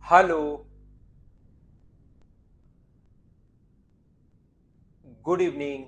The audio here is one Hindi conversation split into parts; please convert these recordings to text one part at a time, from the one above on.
Hello. Good evening.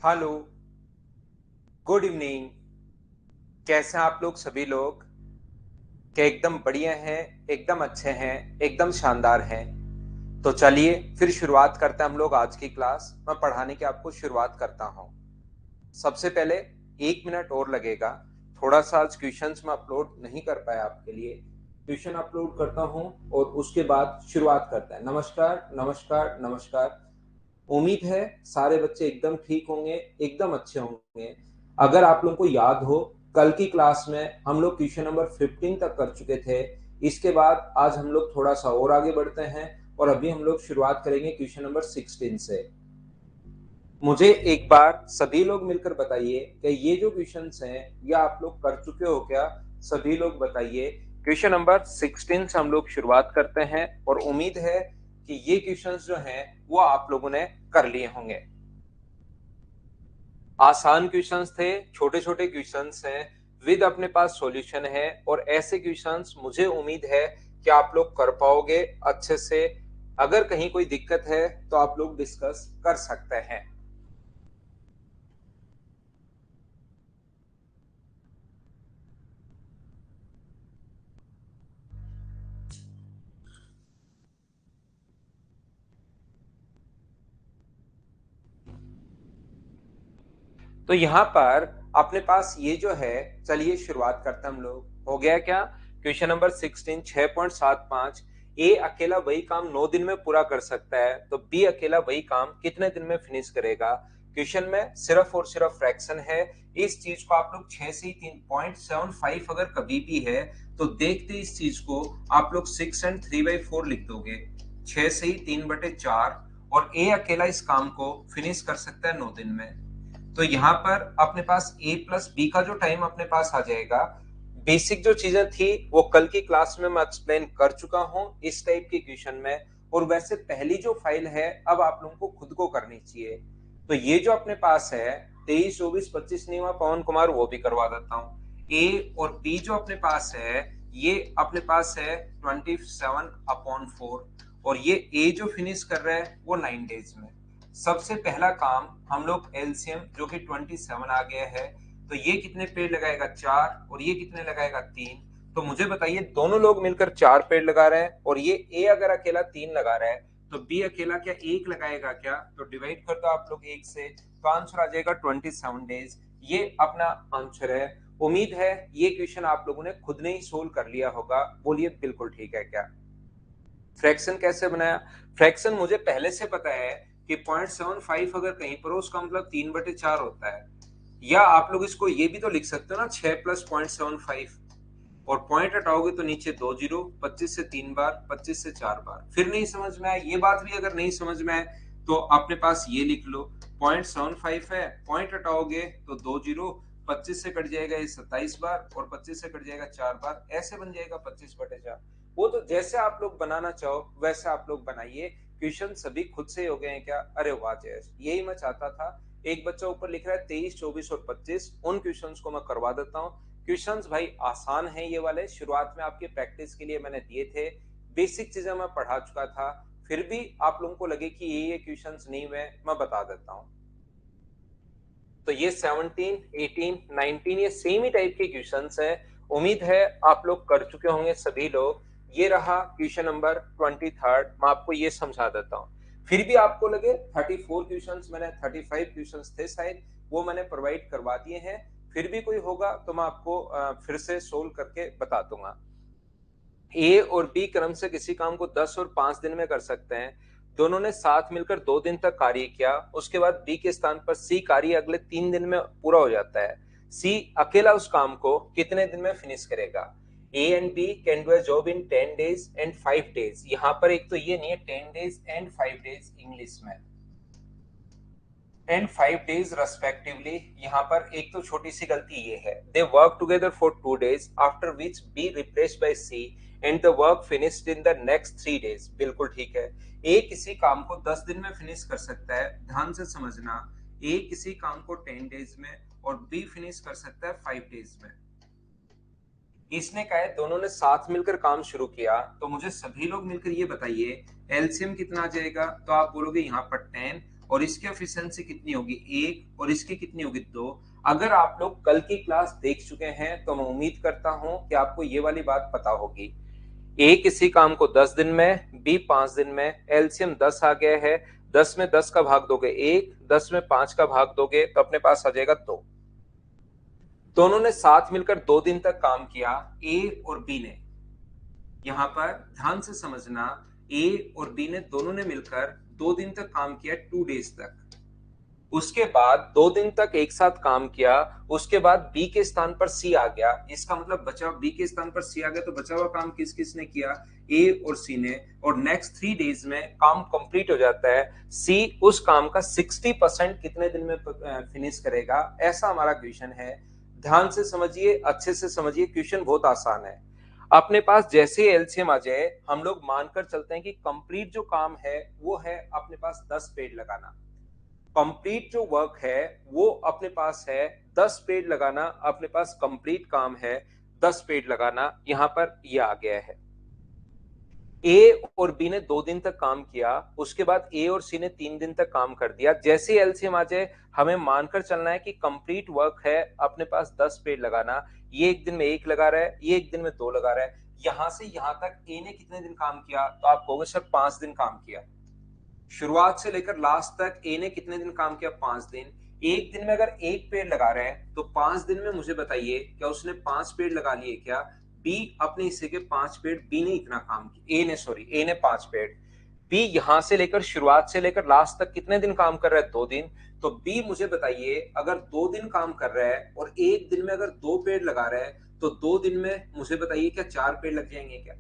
Hello. Good evening. कैसे हैं आप लोग सभी लोग? क्या एकदम बढ़िया हैं? एकदम अच्छे हैं? एकदम शानदार हैं? तो चलिए फिर शुरुआत करते हैं हम लोग आज की क्लास। मैं पढ़ाने की आपको शुरुआत करता हूँ। सबसे पहले 1 मिनट और लगेगा। थोड़ा सा आज क्वेश्चंस में अपलोड नहीं कर पाया आपके लिए। क्वेश्चन अपलोड करता हूँ और उसके बाद शुरुआत करते हैं। नमस्कार नमस्कार नमस्कार। उम्मीद है सारे बच्चे एकदम ठीक होंगे, एकदम अच्छे होंगे। अगर आप लोगों को याद हो, कल की क्लास में हम लोग क्वेश्चन नंबर 15 तक कर चुके थे। इसके बाद आज हम लोग थोड़ा सा और आगे बढ़ते हैं और अभी हम लोग शुरुआत करेंगे क्वेश्चन नंबर 16 से। मुझे एक बार सभी लोग मिलकर बताइए कि ये जो क्वेश्चंस हैं ये आप लोग कर चुके हो क्या? सभी लोग बताइए। क्वेश्चन नंबर 16 से हम लोग शुरुआत करते हैं और उम्मीद है कि ये क्वेश्चंस जो हैं वो आप लोगों ने कर लिए होंगे। आसान क्वेश्चंस थे, छोटे छोटे क्वेश्चंस हैं, विद अपने पास सॉल्यूशन है और ऐसे क्वेश्चंस मुझे उम्मीद है कि आप लोग कर पाओगे अच्छे से। अगर कहीं कोई दिक्कत है तो आप लोग डिस्कस कर सकते हैं। तो यहाँ पर अपने पास ये जो है, चलिए शुरुआत करते हैं हम लोग। हो गया क्या? Question number 16 6.75। ए अकेला वही काम 9 दिन में पूरा कर सकता है, तो बी अकेला वही काम कितने दिन में फिनिश करेगा? क्वेश्चन में सिर्फ और सिर्फ फ्रैक्शन है। इस चीज को आप लोग 6 से ही 3.75 अगर कभी भी है तो देखते इस चीज को आप लोग 6 एंड 3/4 लिख दोगे। 6 से ही 3/4 और ए अकेला इस काम को फिनिश कर सकता है 9 दिन में। तो यहाँ पर अपने पास ए प्लस बी का जो टाइम अपने पास आ जाएगा। बेसिक जो चीजें थी वो कल की क्लास में मैं एक्सप्लेन कर चुका हूँ इस टाइप के क्वेश्चन में। और वैसे पहली जो फाइल है अब आप लोगों को खुद को करनी चाहिए। तो ये जो अपने पास है 23 24 25 नहीं हुआ पवन कुमार, वो भी करवा देता हूँ। ए और बी जो अपने पास है ये अपने पास है 27/4 और ये ए जो फिनिश कर रहा है वो 9 डेज में। सबसे पहला काम हम लोग एलसीएम जो कि 27 आ गया है, तो ये कितने पेड़ लगाएगा? 4 और ये कितने लगाएगा? 3। तो मुझे बताइए दोनों लोग मिलकर 4 पेड़ लगा रहे हैं और ये ए अगर अकेला 3 लगा रहा है तो बी अकेला क्या 1 लगाएगा क्या? तो डिवाइड कर दो आप लोग 1 से, तो आंसर आ जाएगा 27 डेज। ये अपना आंसर है। उम्मीद है ये क्वेश्चन आप लोगों ने खुद ने ही सोल्व कर लिया होगा। बोलिए बिल्कुल ठीक है क्या? फ्रैक्शन कैसे बनाया? फ्रैक्शन मुझे पहले से पता है कि 0.75 अगर कहीं पर हो उसका मतलब 3/4 होता है। या आप लोग इसको ये भी तो लिख सकते हो ना, 6 प्लस 0.75। और पॉइंट हटाओगे तो नीचे 2 जीरो, 25 से 3 बार, 25 से 4 बार। फिर नहीं समझ में आया ये बात भी अगर नहीं समझ में आए तो अपने पास ये लिख लो। 0.75 है, पॉइंट हटाओगे तो 2 जीरो, 25 से कट जाएगा ये 27 बार और 25 से कट जाएगा 4 बार, ऐसे बन जाएगा 25/4। वो तो जैसे आप लोग बनाना चाहो वैसे आप लोग बनाइए। क्वेश्चन सभी खुद से हो गए हैं क्या? अरे वाह जयेश, यही मैं चाहता था। एक बच्चा ऊपर लिख रहा है 23 24 और 25, उन क्वेश्चंस को मैं करवा देता हूँ। क्वेश्चंस भाई आसान हैं ये वाले, शुरुआत में आपकी प्रैक्टिस के लिए मैंने दिए थे, बेसिक चीजें मैं पढ़ा चुका था, फिर भी आप लोगों को लगे कि ये क्वेश्चंस नहीं हुए, मैं बता देता हूँ। तो ये 17, 18, 19 ये सेम ही टाइप के क्वेश्चंस हैं। उम्मीद है आप लोग कर चुके होंगे सभी लोग। ये रहा क्वेश्चन नंबर 23, मैं आपको ये समझा देता हूँ। फिर भी आपको लगे 34 क्वेश्चंस, मैंने 35 क्वेश्चंस थे शायद, वो मैंने प्रोवाइड करवा दिए हैं। फिर भी कोई होगा तो मैं आपको फिर से सोल्व करके बता दूंगा। ए और बी क्रम से किसी काम को 10 और 5 दिन में कर सकते हैं। दोनों ने साथ मिलकर 2 दिन तक कार्य किया, उसके बाद बी के स्थान पर सी कार्य अगले 3 दिन में पूरा हो जाता है। सी अकेला उस काम को कितने दिन में फिनिश करेगा? A and B can do a job in 10 days and 5 days. यहाँ पर एक तो ये नहीं है 10 डेज एंड 5 डेज इंग्लिश में, एंड 5 डेज रेस्पेक्टिवली। यहाँ पर एक तो छोटी सी गलती ये है, they work together for 2 days after which B replaced by C and the work finished in the next 3 days. बिल्कुल ठीक है, ए किसी काम को 10 दिन में फिनिश कर सकता है, ध्यान से समझना। ए किसी काम को 10 डेज में और बी फिनिश कर सकता है 5 डेज में। इसने कहा है दोनों ने साथ मिलकर काम शुरू किया, तो मुझे सभी लोग मिलकर ये बताइए एलसीएम कितना आ जाएगा? तो आप बोलोगे यहाँ पर 10, और इसकी एफिशिएंसी कितनी होगी 1, और इसकी कितनी होगी 2। अगर आप लोग कल की क्लास देख चुके हैं तो मैं उम्मीद करता हूं कि आपको ये वाली बात पता होगी। ए किसी काम को 10 दिन में, बी 5 दिन में, एलसीएम 10 आ गया है। 10 में 10 का भाग दोगे 1, 10 में 5 का भाग दोगे तो अपने पास आ जाएगा 2। दोनों ने साथ मिलकर 2 दिन तक काम किया, ए और बी ने। यहां पर ध्यान से समझना, ए और बी ने दोनों ने मिलकर 2 दिन तक काम किया, 2 डेज तक। उसके बाद 2 दिन तक एक साथ काम किया, उसके बाद बी के स्थान पर सी आ गया। इसका मतलब बचा, बी के स्थान पर सी आ गया तो बचा हुआ काम किस किस ने किया? ए और सी ने। और नेक्स्ट 3 डेज में काम कंप्लीट हो जाता है। सी उस काम का 60% कितने दिन में फिनिश करेगा? ऐसा हमारा क्वेश्चन है। ध्यान से समझिए, अच्छे से समझिए, क्वेश्चन बहुत आसान है। अपने पास जैसे एलसीएम आ जाए, हम लोग मानकर चलते हैं कि कंप्लीट जो काम है वो है अपने पास 10 पेड़ लगाना। कंप्लीट जो वर्क है वो अपने पास है 10 पेड़ लगाना। अपने पास कंप्लीट काम है 10 पेड़ लगाना। यहां पर ये आ गया है। ए और बी ने 2 दिन तक काम किया, उसके बाद ए और सी ने 3 दिन तक काम कर दिया। जैसे एलसीएम आ जाए, हमें मानकर चलना है कि कंप्लीट वर्क है अपने पास 10 पेड़ लगाना। ये एक दिन में 1 लगा रहा है, ये एक दिन में 2 लगा रहा है। यहां से यहां तक ए ने कितने दिन काम किया? तो आप कहोगे सर 5 दिन काम किया। शुरुआत से लेकर लास्ट तक ए ने कितने दिन काम किया? 5 दिन। एक दिन में अगर एक पेड़ लगा रहे हैं तो 5 दिन में मुझे बताइए क्या उसने 5 पेड़ लगा लिए क्या? बी अपने हिस्से के 5 पेड़, बी ने इतना काम किया, ए ने, सॉरी, ए ने 5 पेड़। बी यहां से लेकर, शुरुआत से लेकर लास्ट तक कितने दिन काम कर रहा है? 2 दिन। तो बी मुझे बताइए अगर 2 दिन काम कर रहा है और एक दिन में अगर 2 पेड़ लगा रहा है तो 2 दिन में मुझे बताइए क्या 4 पेड़ लग जाएंगे क्या?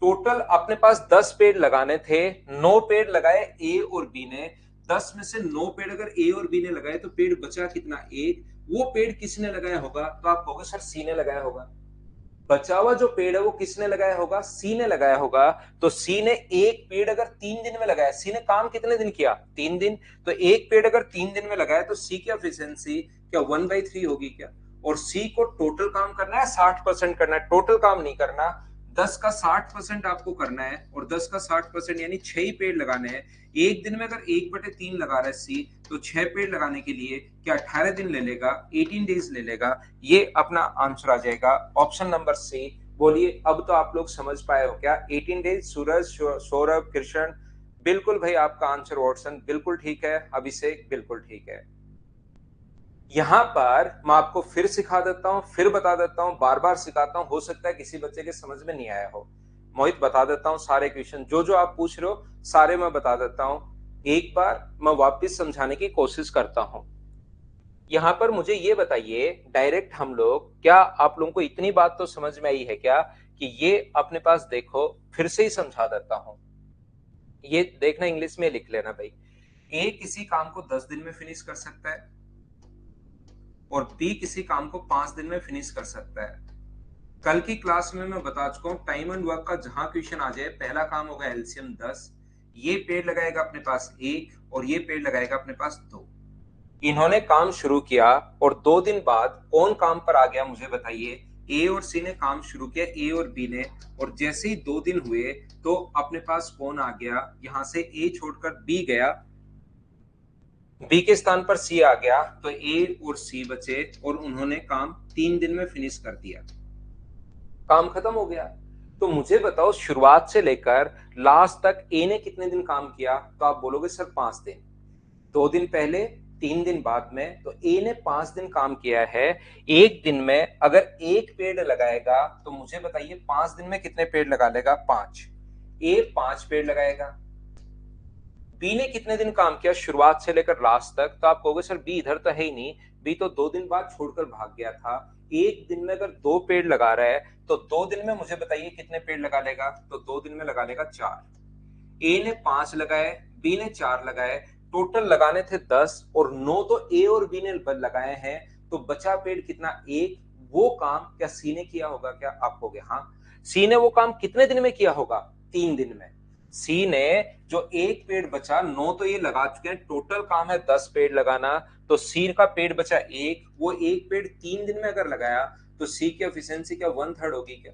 टोटल अपने पास 10 पेड़ लगाने थे, 9 पेड़ लगाए ए और बी ने। 10 में से 9 पेड़ अगर ए और बी ने लगाए तो पेड़ बचा कितना? 1। वो पेड़ किसने लगाया होगा? तो आप कहोगे सर सी ने लगाया होगा। बचा हुआ जो पेड़ है वो किसने लगाया होगा? सी ने लगाया होगा। तो सी ने एक पेड़ अगर 3 दिन में लगाया, सी ने काम कितने दिन किया? 3 दिन। तो एक पेड़ अगर 3 दिन में लगाया तो सी की एफिशिएंसी क्या 1/3 होगी क्या? और सी को टोटल काम करना है 60% करना है, टोटल काम नहीं करना। 10 का 60% आपको करना है, और 10 का 60% यानी 6 ही पेड़ लगाने हैं। एक दिन में अगर 1/3 लगा रहा है सी, तो 6 पेड़ लगाने के लिए क्या 18 दिन ले लेगा? 18 डेज ले लेगा। ये अपना आंसर आ जाएगा ऑप्शन नंबर सी। बोलिए अब तो आप लोग समझ पाए हो क्या? 18 डेज। सूरज, सौरभ, कृष्ण, बिल्कुल भाई आपका आंसर ऑप्शन बिल्कुल ठीक है। अभिषेक बिल्कुल ठीक है। यहां पर मैं आपको फिर सिखा देता हूं, फिर बता देता हूं, बार बार सिखाता हूं, हो सकता है किसी बच्चे के समझ में नहीं आया हो। मोहित बता देता हूं सारे क्वेश्चन जो जो आप पूछ रहे हो, सारे मैं बता देता हूं। एक बार मैं वापस समझाने की कोशिश करता हूं। यहां पर मुझे ये बताइए डायरेक्ट हम लोग, क्या आप लोगों को इतनी बात तो समझ में आई है क्या कि ये अपने पास देखो, फिर से ही समझा देता हूं। ये देखना, इंग्लिश में लिख लेना भाई। ए किसी काम को 10 दिन में फिनिश कर सकता है और बी किसी काम को 5 दिन में फिनिश कर सकता है। कल की क्लास में मैं बता चुका हूं, टाइम एंड वर्क का जहां क्वेश्चन आ जाए, पहला काम होगा एलसीएम 10। ये पेड़ लगाएगा अपने पास 1 और ये पेड़ लगाएगा अपने पास 2। इन्होंने काम शुरू किया और 2 दिन बाद कौन काम पर आ गया मुझे बताइए? ए और सी ने काम शुरू किया, ए और बी ने, और जैसे ही 2 दिन हुए तो अपने पास कौन आ गया, यहां से ए छोड़कर बी गया, बी के स्थान पर सी आ गया, तो ए और सी बचे और उन्होंने काम 3 दिन में फिनिश कर दिया, काम खत्म हो गया। तो मुझे बताओ शुरुआत से लेकर लास्ट तक ए ने कितने दिन काम किया, तो आप बोलोगे सर 5 दिन। 2 दिन पहले, 3 दिन बाद में, तो ए ने 5 दिन काम किया है। एक दिन में अगर एक पेड़ लगाएगा तो मुझे बताइए 5 दिन में कितने पेड़ लगा लेगा, 5। ए 5 पेड़ लगाएगा। बी ने कितने दिन काम किया शुरुआत से लेकर लास्ट तक, तो आप कहोगे सर बी इधर तो है ही नहीं, बी तो 2 दिन बाद छोड़कर भाग गया था। एक दिन में अगर 2 पेड़ लगा रहा है तो 2 दिन में मुझे बताइए कितने पेड़ लगा लेगा, तो 2 दिन में लगा लेगा 4। ए ने 5 लगाए, बी ने 4 लगाए, टोटल लगाने थे 10 और 9 तो ए और बी ने लगाए हैं, तो बचा पेड़ कितना, 1। वो काम क्या सी ने किया होगा, क्या आप कहोगे हाँ। सी ने वो काम कितने दिन में किया होगा, 3 दिन में। सी ने जो एक पेड़ बचा, 9 तो ये लगा चुके हैं, टोटल काम है 10 पेड़ लगाना, तो सी का पेड़ बचा 1, वो एक पेड़ 3 दिन में अगर लगाया तो सी की एफिशिएंसी क्या 1/3 होगी क्या।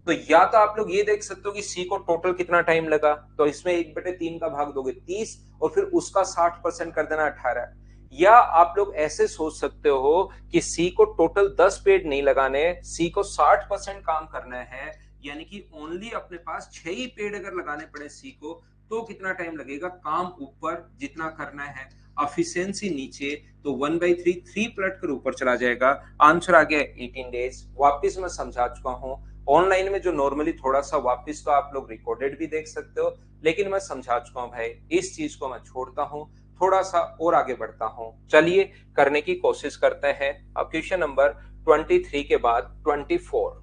तो या तो आप लोग ये देख सकते हो कि सी को टोटल कितना टाइम लगा, तो इसमें 1/3 का भाग दोगे 30 और फिर उसका 60% कर देना 18। या आप लोग ऐसे सोच सकते हो कि सी को टोटल 10 पेड़ नहीं लगाने, सी को 60% काम करना है, यानी कि ओनली अपने पास 6 ही पेड़ अगर लगाने पड़े सी को, तो कितना टाइम लगेगा, काम ऊपर जितना करना है, एफिशिएंसी नीचे, तो 1/3 3 पलट कर ऊपर चला जाएगा, आंसर आ गया 18 डेज। वापिस मैं समझा चुका हूं, ऑनलाइन में जो नॉर्मली थोड़ा सा वापस तो आप लोग रिकॉर्डेड भी देख सकते हो, लेकिन मैं समझा चुका हूं भाई, इस चीज को मैं छोड़ता हूं, थोड़ा सा और आगे बढ़ता हूं। चलिए करने की कोशिश करते हैं। अब क्वेश्चन नंबर 23 के बाद 24,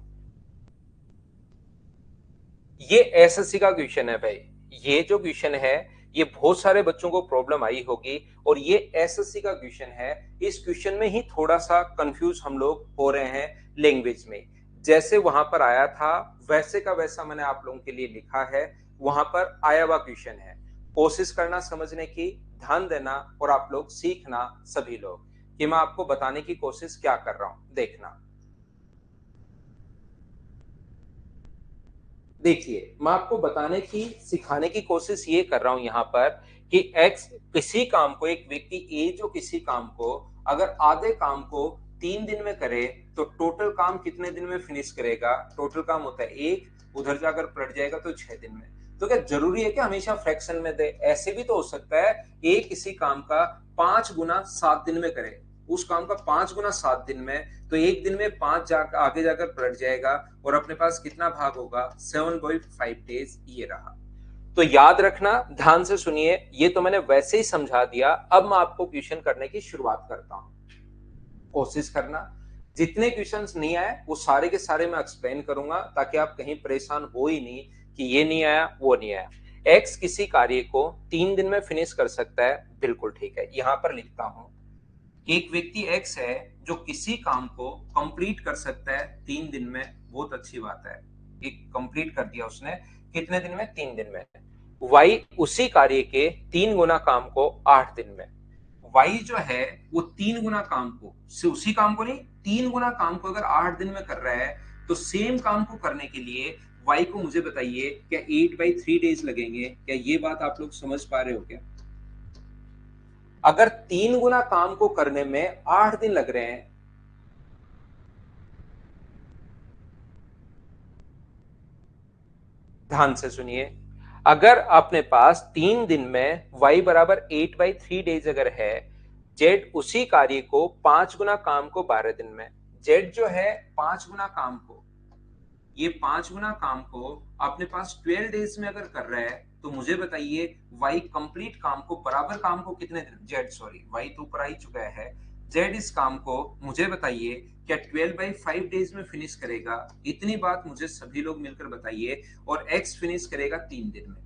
ये एसएससी का क्वेश्चन है भाई। ये जो क्वेश्चन है ये बहुत सारे बच्चों को प्रॉब्लम आई होगी और ये एसएससी का क्वेश्चन है। इस क्वेश्चन में ही थोड़ा सा कंफ्यूज हम लोग हो रहे हैं लैंग्वेज में, जैसे वहां पर आया था वैसे का वैसा मैंने आप लोगों के लिए लिखा है, वहां पर आया हुआ क्वेश्चन है। कोशिश करना समझने की, ध्यान देना और आप लोग सीखना सभी लोग, कि मैं आपको बताने की कोशिश क्या कर रहा हूं, देखना। देखिए मैं आपको बताने की, सिखाने की कोशिश ये कर रहा हूं यहाँ पर कि एक्स किसी काम को, एक व्यक्ति ए जो किसी काम को अगर आधे काम को 3 दिन में करे तो टोटल काम कितने दिन में फिनिश करेगा। टोटल काम होता है 1, उधर जाकर पलट जाएगा तो 6 दिन में। तो क्या जरूरी है कि हमेशा फ्रैक्शन में दे, ऐसे भी तो हो सकता है ए किसी काम का 5 गुना 7 दिन में करे, उस काम का 5 गुना 7 दिन में, तो एक दिन में 5 जाकर आगे जाकर पलट जाएगा और अपने पास कितना भाग होगा, 7.5 डेज ये रहा। तो याद रखना, ध्यान से सुनिए, ये तो मैंने वैसे ही समझा दिया। अब मैं आपको क्वेश्चन करने की शुरुआत करता हूं, कोशिश करना जितने क्वेश्चंस नहीं आए वो सारे के सारे मैं एक्सप्लेन करूंगा, ताकि आप कहीं परेशान हो ही नहीं कि ये नहीं आया वो नहीं आया। एक्स किसी कार्य को 3 दिन में फिनिश कर सकता है, बिल्कुल ठीक है। यहां पर लिखता हूं, एक व्यक्ति एक्स है जो किसी काम को कंप्लीट कर सकता है 3 दिन में, बहुत अच्छी बात है, एक कंप्लीट कर दिया उसने, कितने दिन में, 3 दिन में। वाई उसी कार्य के 3 गुना काम को 8 दिन में। वाई जो है वो 3 गुना काम को, उसी काम को नहीं, 3 गुना काम को अगर 8 दिन में कर रहा है, तो सेम काम को करने के लिए वाई को मुझे बताइए क्या 8/3 डेज लगेंगे, क्या ये बात आप लोग समझ पा रहे हो क्या। अगर 3 गुना काम को करने में 8 दिन लग रहे हैं, ध्यान से सुनिए, अगर अपने पास 3 दिन में y बराबर 8/3 डेज अगर है, जेड उसी कार्य को 5 गुना काम को 12 दिन में, जेड जो है 5 गुना काम को, ये 5 गुना काम को अपने पास 12 डेज में अगर कर रहा है, तो मुझे बताइए y कंप्लीट काम को, बराबर काम को कितने दिन, जेड सॉरी y तो ऊपर आ ही चुका है, जेड इस काम को मुझे बताइए क्या 12/5 डेज में फिनिश करेगा। इतनी बात मुझे सभी लोग मिलकर बताइए, और x फिनिश करेगा 3 दिन में।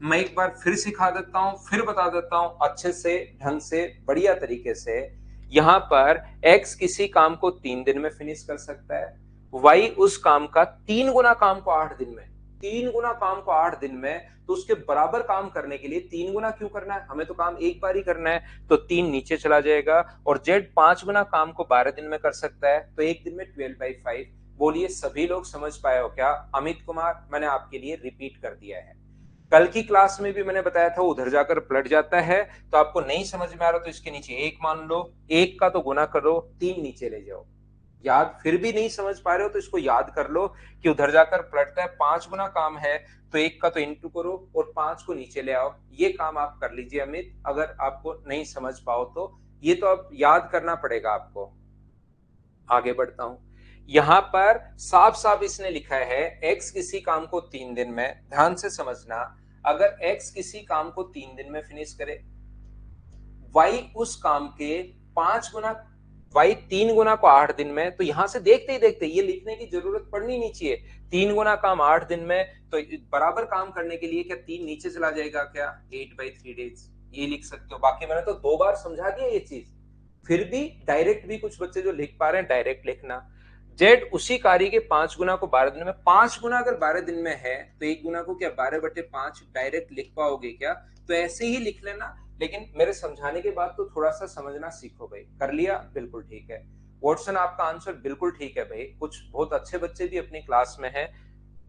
मैं एक बार फिर सिखा देता हूं, फिर बता देता हूं अच्छे से, ढंग से, बढ़िया तरीके से। यहां पर x किसी काम को 3 दिन में फिनिश कर सकता है, y उस काम का 3 गुना काम को 8 दिन में। 3 गुना काम को 8 दिन में, तो उसके बराबर काम करने के लिए 3 गुना क्यों करना है, हमें तो काम एक बार ही करना है, तो 3 नीचे चला जाएगा। और जेड 5 गुना काम को 12 दिन में कर सकता है, तो एक दिन में 12/5। बोलिए सभी लोग समझ पाए हो क्या? अमित कुमार, मैंने आपके लिए रिपीट कर दिया है। कल की क्लास में भी मैंने बताया था उधर जाकर पलट जाता है, तो आपको नहीं समझ में आ रहा तो इसके नीचे एक मान लो, एक का तो गुना करो, 3 नीचे ले जाओ। याद फिर भी नहीं समझ पा रहे हो तो इसको याद कर लो कि उधर जाकर पलटता है, 5 गुना काम है, तो एक का तो इंटू करो और 5 को नीचे ले आओ। ये काम आप कर लीजिए अमित, अगर आपको नहीं समझ पाओ तो। ये तो अब याद करना पड़ेगा आपको। आगे बढ़ता हूं, यहां पर साफ साफ इसने लिखा है x किसी काम को 3 दिन में, ध्यान से समझना, अगर x किसी काम को 3 दिन में फिनिश करे, y उस काम के 5 गुना, y 3 गुना को 8 दिन में, तो यहां से देखते ही देखते ये लिखने की जरूरत पड़नी नहीं चाहिए। 3 गुना काम 8 दिन में, तो बराबर काम करने के लिए क्या 3 नीचे चला जाएगा क्या, 8/3 डेज, ये लिख सकते हो। बाकी मैंने तो 2 बार समझा दिया ये चीज, फिर भी डायरेक्ट भी कुछ बच्चे जो लिख पा रहे हैं डायरेक्ट लिखना। जेड उसी कार्य के 5 गुना को 12 दिन में, 5 गुना अगर 12 दिन में है तो 1 गुना को क्या 12/5 डायरेक्ट लिख पाओगे क्या? तो ऐसे ही लिख लेना, लेकिन मेरे समझाने के बाद तो थोड़ा सा समझना सीखो भाई। कर लिया, बिल्कुल ठीक है। वॉटसन आपका आंसर बिल्कुल ठीक है भाई, कुछ बहुत अच्छे बच्चे भी अपनी क्लास में हैं,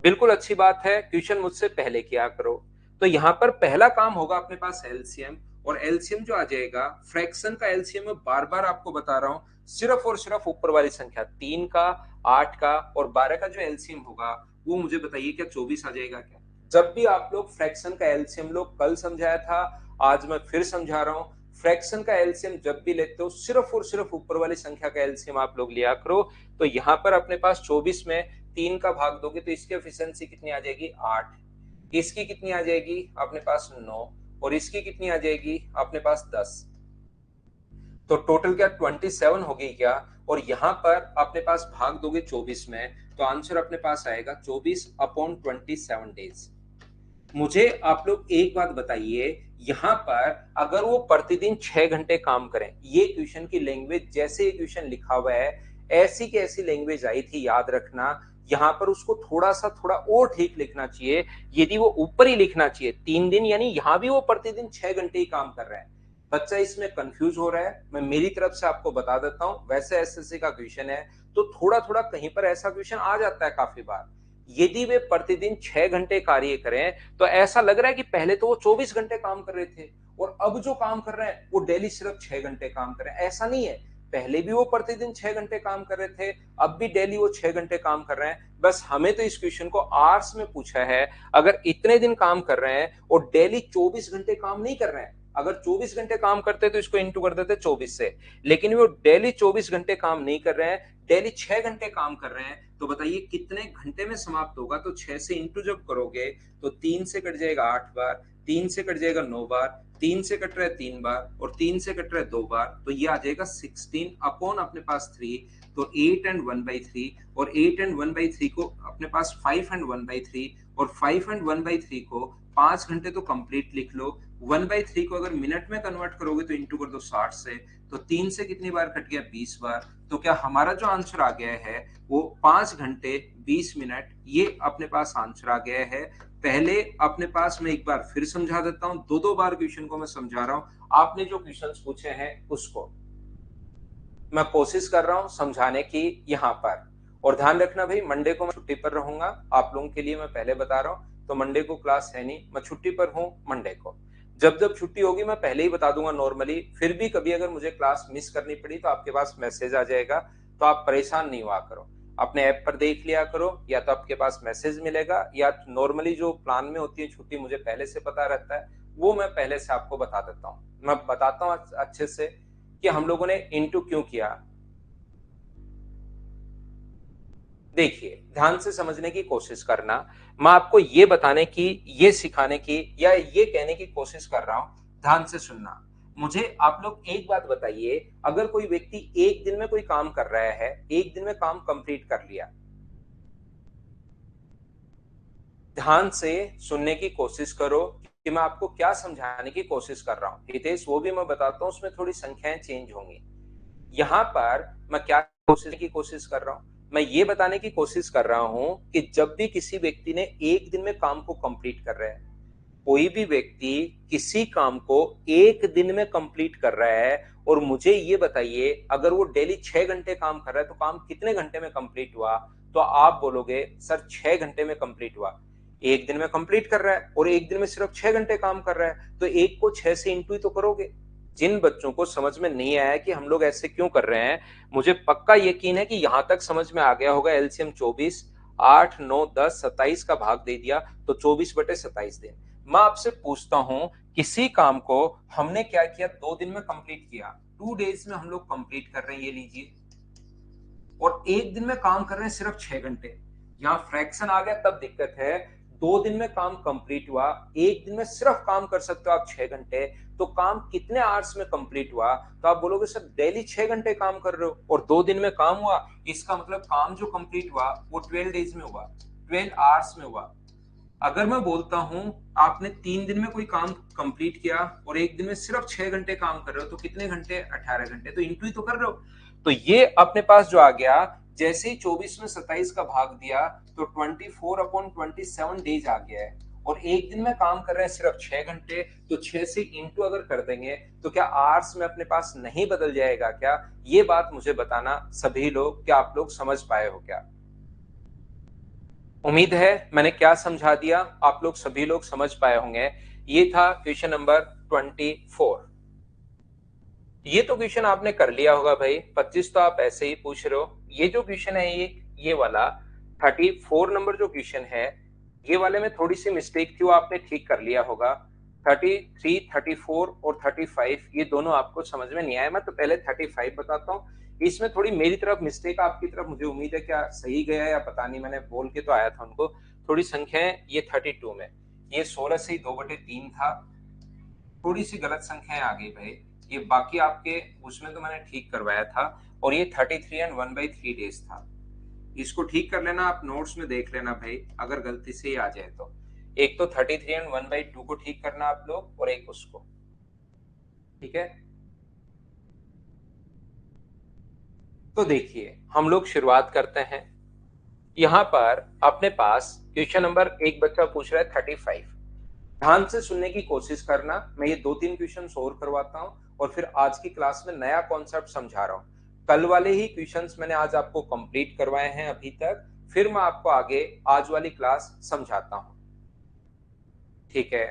बिल्कुल अच्छी बात है। क्वेश्चन मुझसे पहले किया करो। तो यहाँ पर पहला काम होगा अपने पास एलसीएम, और एलसीएम जो आ जाएगा, फ्रैक्शन का एलसीएम मैं बार बार आपको बता रहा हूं, सिर्फ और सिर्फ ऊपर वाली संख्या 3 का, 8 का और 12 का जो एलसीएम होगा वो मुझे बताइए क्या 24 आ जाएगा क्या? जब भी आप लोग फ्रैक्शन का एलसीएम लोग, कल समझाया था, आज मैं फिर समझा रहा हूं, फ्रैक्शन का एलसीएम जब भी लेते हो सिर्फ और सिर्फ ऊपर वाली संख्या का एलसीएम आप लोग लिया करो। तो यहाँ पर अपने पास 24 में 3 का भाग दोगे तो इसकी एफिशिएंसी कितनी आ जाएगी, 8। इसकी कितनी आ जाएगी अपने पास, 9। और इसकी कितनी आ जाएगी अपने पास, 10। तो टोटल क्या 27 हो गई क्या? और यहां पर अपने पास भाग दोगे 24 में, तो आंसर अपने पास आएगा 24/27 डेज। मुझे आप लोग एक बात बताइए, यहां पर अगर वो प्रतिदिन 6 घंटे काम करें, ये क्वेश्चन की लैंग्वेज जैसे ये क्वेश्चन लिखा हुआ है ऐसी की ऐसी लैंग्वेज आई थी, याद रखना। यहां पर उसको थोड़ा और ठीक लिखना चाहिए, यदि वो ऊपर ही लिखना चाहिए 3 दिन, यानी यहां भी वो प्रतिदिन 6 घंटे ही काम कर रहा है। बच्चा इसमें कंफ्यूज हो रहा है, मैं मेरी तरफ से आपको बता देता हूं, वैसे एसएससी का क्वेश्चन है तो थोड़ा थोड़ा कहीं पर ऐसा क्वेश्चन आ जाता है काफी बार। यदि वे प्रतिदिन 6 घंटे कार्य करें तो ऐसा लग रहा है कि पहले तो वो 24 घंटे काम कर रहे थे और अब जो काम कर रहे हैं वो डेली सिर्फ 6 घंटे काम कर रहे हैं, ऐसा नहीं है। पहले भी वो प्रतिदिन 6 घंटे काम कर रहे थे, अब भी डेली वो 6 घंटे काम कर रहे हैं। बस हमें तो इस क्वेश्चन को आर्स में पूछा है, अगर इतने दिन काम कर रहे हैं और डेली 24 घंटे काम नहीं कर रहे हैं, अगर 24 घंटे काम करते तो इसको इंटू कर देते 24 से, लेकिन वो डेली 24 घंटे काम नहीं कर रहे हैं, डेली 6 घंटे काम कर रहे हैं, तो बताइए कितने घंटे में समाप्त होगा? तो 6 से इंटू जब करोगे तो 3 से कट जाएगा 8 बार, 3 से कट जाएगा 9 बार, 3 से कट रहा है 3 बार और 3 से कट रहा है 2 बार, तो ये आ जाएगा 16 अपॉन अपने पास 3, तो 8 एंड 1/3, और 8 एंड 1/3 को अपने पास 5 एंड 1/3, और 5 एंड 1/3 को 5 घंटे तो कंप्लीट लिख लो, 1/3 को अगर मिनट में कन्वर्ट करोगे तो इंटू कर दो 60 से, तो 3 से कितनी बार कट गया, 20 बार। तो क्या हमारा जो आंसर आ गया है वो 5 घंटे 20 मिनट, ये अपने पास आंसर आ गया है। पहले अपने पास मैं एक बार फिर समझा देता हूं, दो बार क्वेश्चन को मैं समझा रहा हूं, आपने जो क्वेश्चंस पूछे हैं उसको मैं कोशिश कर रहा हूं समझाने की यहां पर। और ध्यान रखना भाई, मंडे को मैं छुट्टी पर रहूंगा, आप लोगों के लिए मैं पहले बता रहा हूं, तो मंडे को क्लास है नहीं, मैं छुट्टी पर हूं मंडे को। जब जब छुट्टी होगी मैं पहले ही बता दूंगा नॉर्मली, फिर भी कभी अगर मुझे क्लास मिस करनी पड़ी तो आपके पास मैसेज आ जाएगा, तो आप परेशान नहीं हुआ करो, अपने ऐप पर देख लिया करो, या तो आपके पास मैसेज मिलेगा, या नॉर्मली जो प्लान में होती है छुट्टी मुझे पहले से पता रहता है, वो मैं पहले से आपको बता देता हूँ। मैं बताता हूँ अच्छे से कि हम लोगों ने इंटू क्यों किया। देखिए ध्यान से समझने की कोशिश करना, मैं आपको ये बताने की, ये सिखाने की, या ये कहने की कोशिश कर रहा हूं, ध्यान से सुनना। मुझे आप लोग एक बात बताइए, अगर कोई व्यक्ति एक दिन में कोई काम कर रहा है, एक दिन में काम कंप्लीट कर लिया, ध्यान से सुनने की कोशिश करो कि मैं आपको क्या समझाने की कोशिश कर रहा हूं। हितेश वो भी मैं बताता हूं, उसमें थोड़ी संख्याएं चेंज होंगी। यहां पर मैं क्या कोशिश की कोशिश कर रहा हूं, मैं ये बताने की कोशिश कर रहा हूं कि जब भी किसी व्यक्ति ने एक दिन में काम को कंप्लीट कर रहा है, कोई भी व्यक्ति किसी काम को एक दिन में कंप्लीट कर रहा है, और मुझे ये बताइए अगर वो डेली 6 घंटे काम कर रहा है तो काम कितने घंटे में कंप्लीट हुआ? तो आप बोलोगे सर 6 घंटे में कंप्लीट हुआ। एक दिन में कंप्लीट कर रहा है और एक दिन में सिर्फ 6 घंटे काम कर रहा है, तो एक को 6 से इंटू ही तो करोगे। जिन बच्चों को समझ में नहीं आया कि हम लोग ऐसे क्यों कर रहे हैं, मुझे पक्का यकीन है कि यहां तक समझ में आ गया होगा। एलसीएम 24, 8, 9, 10, 27 का भाग दे दिया तो 24/27 दिन। मैं आपसे पूछता हूं, किसी काम को हमने क्या किया, 2 दिन में कंप्लीट किया, 2 डेज में हम लोग कंप्लीट कर रहे हैं, ये लीजिए, और एक दिन में काम कर रहे हैं सिर्फ 6 घंटे। यहाँ फ्रैक्शन आ गया तब दिक्कत है। 2 दिन में काम कंप्लीट हुआ, एक दिन में सिर्फ काम कर सकते हो आप 6 घंटे, तो काम कितने आवर्स में कंप्लीट हुआ? तो आप बोलोगे सर डेली 6 घंटे काम कर रहे हो और 2 दिन में काम हुआ, इसका मतलब काम जो कंप्लीट हुआ वो 12 डेज में हुआ, 12 आवर्स में हुआ। अगर मैं बोलता हूं आपने 3 दिन में कोई काम कंप्लीट किया और एक दिन में सिर्फ 6 घंटे काम कर रहे हो, तो कितने घंटे? 18 घंटे, तो इंटू ही तो कर रहे हो। तो ये अपने पास जो आ गया, जैसे ही 24 में 27 का भाग दिया तो 24/27 डेज आ गया है, और एक दिन में काम कर रहे हैं सिर्फ 6 घंटे, तो 6 से इंटू अगर कर देंगे तो क्या आवर्स में अपने पास नहीं बदल जाएगा क्या? ये बात मुझे बताना सभी लोग, क्या आप लोग समझ पाए हो क्या? उम्मीद है मैंने क्या समझा दिया आप लोग सभी लोग समझ पाए होंगे। ये था क्वेश्चन नंबर 24। ये तो क्वेश्चन आपने कर लिया होगा भाई, 25 तो आप ऐसे ही पूछ रहे हो। ये जो क्वेश्चन है ये वाला 34 नंबर जो क्वेश्चन है, ये वाले में थोड़ी सी मिस्टेक थी, वो आपने ठीक कर लिया होगा। 33, 34 और 35 ये दोनों आपको समझ में नहीं आया। मैं तो पहले 35 बताता हूँ। इसमें थोड़ी मेरी तरफ मिस्टेक, आपकी तरफ मुझे उम्मीद है क्या सही गया या पता नहीं, मैंने बोल के तो आया था उनको। थोड़ी संख्याएं ये 32 में, ये 16 से 2/3 था, थोड़ी सी गलत संख्याएं आ गई भाई। ये बाकी आपके उसमें तो मैंने ठीक करवाया था, और ये 33 एंड 1/3 डेज था। इसको ठीक कर लेना, आप नोट्स में देख लेना भाई अगर गलती से ही आ जाए तो। एक तो 33 एंड 1/2 को ठीक करना आप लोग, और एक उसको, ठीक है। तो देखिए हम लोग शुरुआत करते हैं। यहाँ पर अपने पास क्वेश्चन नंबर एक बच्चा पूछ रहा है 35। ध्यान से सुनने की कोशिश करना, मैं ये 2-3 क्वेश्चन और करवाता हूँ और फिर आज की क्लास में नया कॉन्सेप्ट समझा रहा हूँ। कल वाले ही क्वेश्चंस मैंने आज आपको कंप्लीट करवाए हैं अभी तक, फिर मैं आपको आगे आज वाली क्लास समझाता हूँ, ठीक है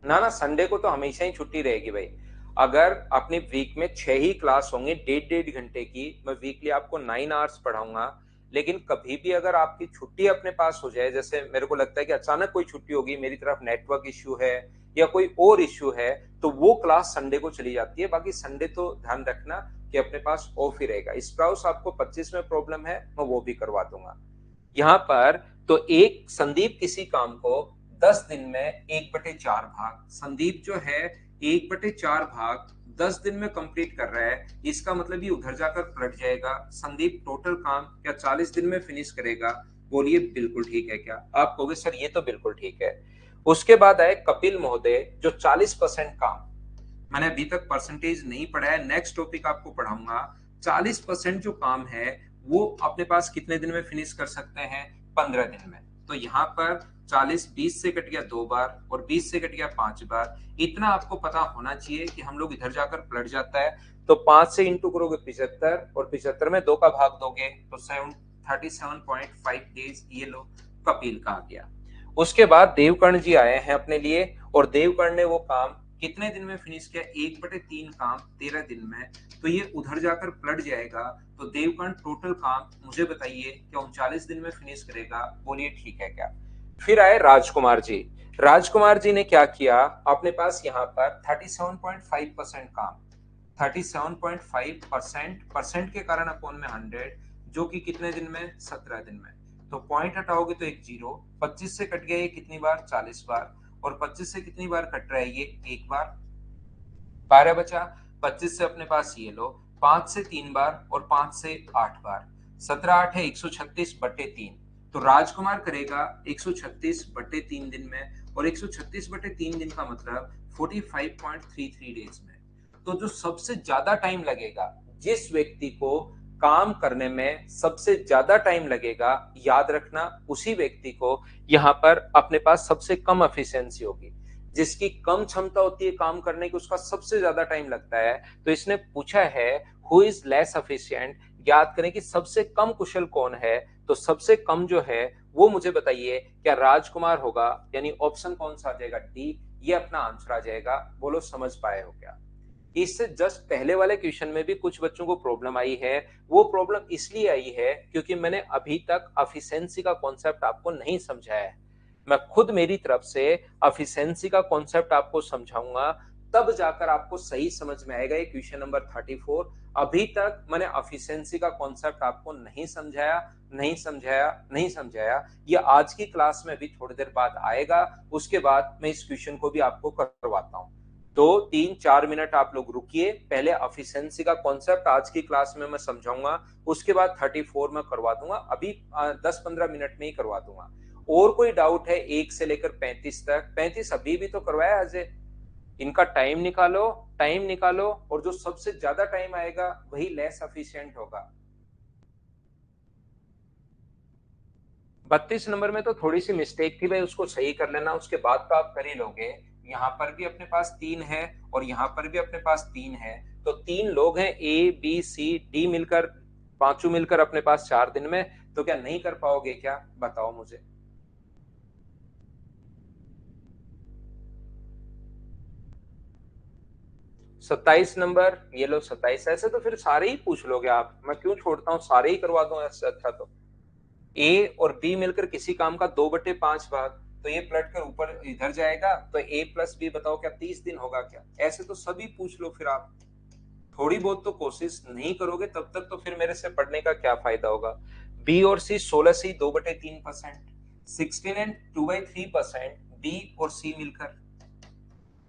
ना? ना संडे को तो हमेशा ही छुट्टी रहेगी भाई। अगर अपनी वीक में 6 ही क्लास होंगे 1.5 घंटे की, मैं वीकली आपको 9 आवर्स पढ़ाऊंगा। लेकिन कभी भी अगर आपकी छुट्टी अपने पास हो जाए, जैसे मेरे को लगता है कि अचानक कोई छुट्टी होगी, मेरी तरफ नेटवर्क इश्यू है या कोई और इश्यू है, तो वो क्लास संडे को चली जाती है। बाकी संडे तो ध्यान रखना कि अपने पास ऑफ ही रहेगा। स्प्राउस आपको 25 में प्रॉब्लम है, मैं वो भी करवा दूंगा। यहाँ पर तो एक संदीप किसी काम को 10 दिन में 1/4 भाग, संदीप जो है 1/4 भाग 10 दिन में कंप्लीट कर रहा है, इसका मतलब ये उधर जाकर पलट जाएगा। संदीप टोटल काम क्या 40 दिन में फिनिश करेगा? बोलिए बिल्कुल ठीक है क्या? आप कहोगे सर ये तो बिल्कुल ठीक है। उसके बाद आए कपिल महोदय जो 40% काम, मैंने अभी तक परसेंटेज नहीं पढ़ा है, नेक्स्ट टॉपिक आपको पढ़ाऊंगा। 40% जो काम है वो अपने पास कितने दिन में फिनिश कर सकते हैं? 15 दिन में। तो यहाँ पर 40 20 से कट गया 2 बार और 20 से कट गया 5 बार। इतना आपको पता होना चाहिए कि हम लोग इधर जाकर पलट जाता है, तो 5 से इंटू करोगे 75, और 75 में 2 का भाग दोगे तो 37.5 डेज, ये लो कपिल का आ गया। उसके बाद देवकर्ण जी आए हैं अपने लिए, और देवकर्ण ने वो काम कितने दिन में फिनिश किया? 1/3 काम 13 दिन में। तो ये उधर जाकर पलट जाएगा, तो देवकर्ण टोटल काम मुझे बताइए क्या 39 दिन में फिनिश करेगा? बोलिए ठीक है क्या? फिर आए राजकुमार जी। राजकुमार जी ने क्या किया, अपने पास यहाँ पर 37.5% काम, 37.5% परसेंट के कारण अपॉन में 100, जो कि कितने दिन में? 17 दिन में। तो पॉइंट हटाओगे तो एक जीरो, 25 से कट गया ये कितनी बार? 40 बार, और 25 से कितनी बार कट रहा है ये? एक बार। 12 बचा, 25 से अपने पास ये लो 5 से 3 बार और 5 से 8 बार, 17 8 है 136/3। तो राजकुमार करेगा 136/3 दिन में, और 136/3 दिन का मतलब 45.33 डेज में। तो जो सबसे ज्यादा टाइम लगेगा जिस व्यक्ति को काम करने में सबसे ज्यादा टाइम लगेगा, याद रखना उसी व्यक्ति को यहाँ पर अपने पास सबसे कम एफिशिएंसी होगी। जिसकी कम क्षमता होती है काम करने की उसका सबसे ज्यादा टाइम लगता है। तो इसने पूछा है हु इज लेस एफिशिएंट, याद करें कि सबसे कम कुशल कौन है। तो सबसे कम जो है वो मुझे बताइए, क्या राजकुमार होगा? यानी ऑप्शन कौन सा आ जाएगा? डी, ये अपना आंसर आ जाएगा। बोलो समझ पाए हो क्या? इससे जस्ट पहले वाले क्वेश्चन में भी कुछ बच्चों को प्रॉब्लम आई है। वो प्रॉब्लम इसलिए आई है क्योंकि मैंने अभी तक एफिशिएंसी का कॉन्सेप्ट आपको नहीं समझाया है। मैं खुद मेरी तरफ से एफिशिएंसी का कॉन्सेप्ट आपको समझाऊंगा, तब जाकर आपको सही समझ में आएगा। ये क्वेश्चन नंबर 34। अभी तक मैंने एफिशिएंसी का कॉन्सेप्ट आपको नहीं समझाया, नहीं समझाया, नहीं समझाया। ये आज की क्लास में भी थोड़ी देर बाद आएगा। उसके बाद मैं इस क्वेश्चन को भी आपको करवाता हूं। 2-3-4 मिनट आप लोग रुकिए, पहले एफिशिएंसी का कॉन्सेप्ट आज की क्लास में मैं समझाऊंगा, उसके बाद 34 में करवा दूंगा। अभी 10-15 मिनट में ही करवा दूंगा। और कोई डाउट है 1 से लेकर 35 तक? 35 अभी भी तो करवाया अजय। इनका टाइम निकालो, टाइम निकालो, और जो सबसे ज्यादा टाइम आएगा वही लेस एफिशिएंट होगा। 32 नंबर में तो थोड़ी सी मिस्टेक थी भाई, उसको सही कर लेना, उसके बाद तो आप कर ही लोगे। यहाँ पर भी अपने पास 3 है और यहाँ पर भी अपने पास 3 है। तो 3 लोग हैं, ए बी सी डी मिलकर, पांचों मिलकर अपने पास 4 दिन में। तो क्या नहीं कर पाओगे क्या? बताओ मुझे। 27 नंबर, ये लो 27। ऐसे तो फिर सारे ही पूछ लोगे आप, मैं क्यों छोड़ता हूँ, सारे ही करवा दूं ऐसे अच्छा तो। ए और बी मिलकर किसी काम का 2/5 भाग, तो ये पलट कर ऊपर इधर जाएगा, तो ए प्लस बी बताओ क्या 30 दिन होगा क्या? ऐसे तो सभी पूछ लो फिर आप। थोड़ी बहुत तो कोशिश नहीं करोगे तब तक तो फिर मेरे से पढ़ने का क्या फायदा होगा। बी और सी 16 से 2/3%, 16 एंड 2/3%, बी और सी मिलकर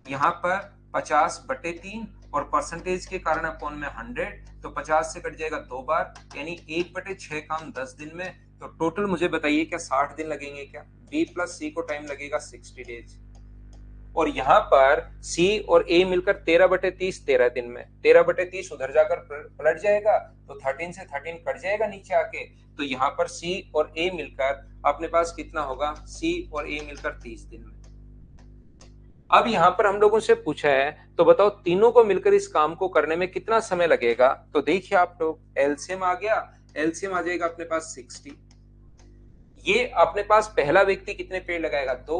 यहाँ पर 50/3, और परसेंटेज के कारण अपॉन में 100, तो 50 से कट जाएगा 2 बार, यानी 1/6 काम 10 दिन में। तो टोटल मुझे बताइए क्या 60 दिन लगेंगे क्या? बी प्लस सी को टाइम लगेगा 60 डेज। और यहाँ पर सी और ए मिलकर 13/30 13 दिन में। 13/30 उधर जाकर पलट जाएगा, तो 13 से 13 कट जाएगा नीचे आके। तो यहाँ पर सी और ए मिलकर अपने पास कितना होगा? सी और ए मिलकर 30 दिन में। अब यहाँ पर हम लोगों से पूछा है, तो बताओ तीनों को मिलकर इस काम को करने में कितना समय लगेगा? तो देखिए आप लोग, एलसीएम आ गया, एलसीएम आ जाएगा अपने पास 60। ये अपने पास पहला व्यक्ति कितने पेड़ लगाएगा? 2।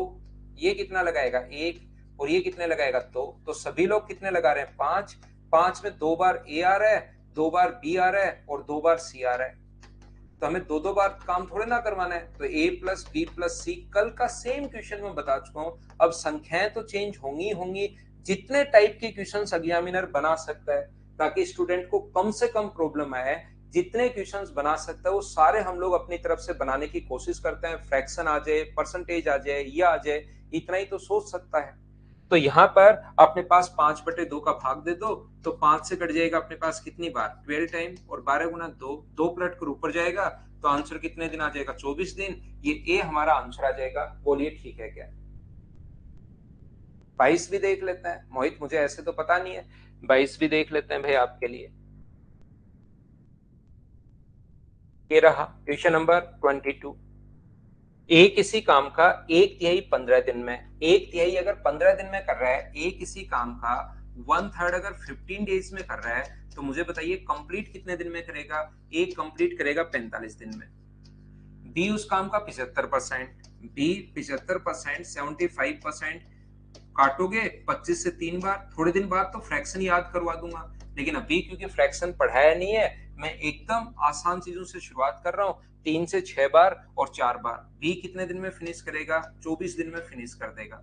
ये कितना लगाएगा? 1। और ये कितने लगाएगा? 2। तो सभी लोग कितने लगा रहे हैं? 5। 5 में 2 बार ए आ रहा है, 2 बार बी आ रहा है और 2 बार सी आ रहा है। तो हमें 2-2 बार काम थोड़े ना करवाना है। तो a प्लस बी प्लस सी कल का सेम क्वेश्चन में बता चुका हूं। अब संख्याएं तो चेंज होंगी होंगी। जितने टाइप के क्वेश्चन एग्जामिनर बना सकता है ताकि स्टूडेंट को कम से कम प्रॉब्लम आए, जितने क्वेश्चंस बना सकता है वो सारे हम लोग अपनी तरफ से बनाने की कोशिश करते हैं। फ्रैक्शन आ जाए, परसेंटेज आ जाए, ये आ जाए, इतना ही तो सोच सकता है। तो यहाँ पर अपने पास 5/2 का भाग दे दो, तो 5 से कट जाएगा अपने पास कितनी बार? 12 टाइम, और 12 गुना 2, 2 पलट कर ऊपर जाएगा, तो आंसर कितने दिन आ जाएगा? 24 दिन। ये ए हमारा आंसर आ जाएगा। बोलिए ठीक है क्या? 22 भी देख लेते हैं मोहित, मुझे ऐसे तो पता नहीं है। 22 भी देख लेते हैं भाई आपके लिए। ये रहा क्वेश्चन नंबर 22। ए किसी काम का 1/3 15 दिन में, 1/3 अगर 15 दिन में कर रहा है, ए किसी काम का 1/3 अगर 15 डेज में कर रहा है, तो मुझे बताइए कंप्लीट कितने दिन में करेगा? ए कंप्लीट करेगा 45 दिन में। बी उस काम का 75%, बी 75%, 75% काटोगे 25 से 3 बार, थोड़े दिन बाद तो फ्रैक्शन याद करवा दूंगा। लेकिन अभी क्योंकि फ्रैक्शन पढ़ाया नहीं है, मैं एकदम आसान चीजों से शुरुआत कर रहा हूँ। 3 से 6 बार और 4 बार। बी कितने दिन में फिनिश करेगा? 24 दिन में फिनिश कर देगा।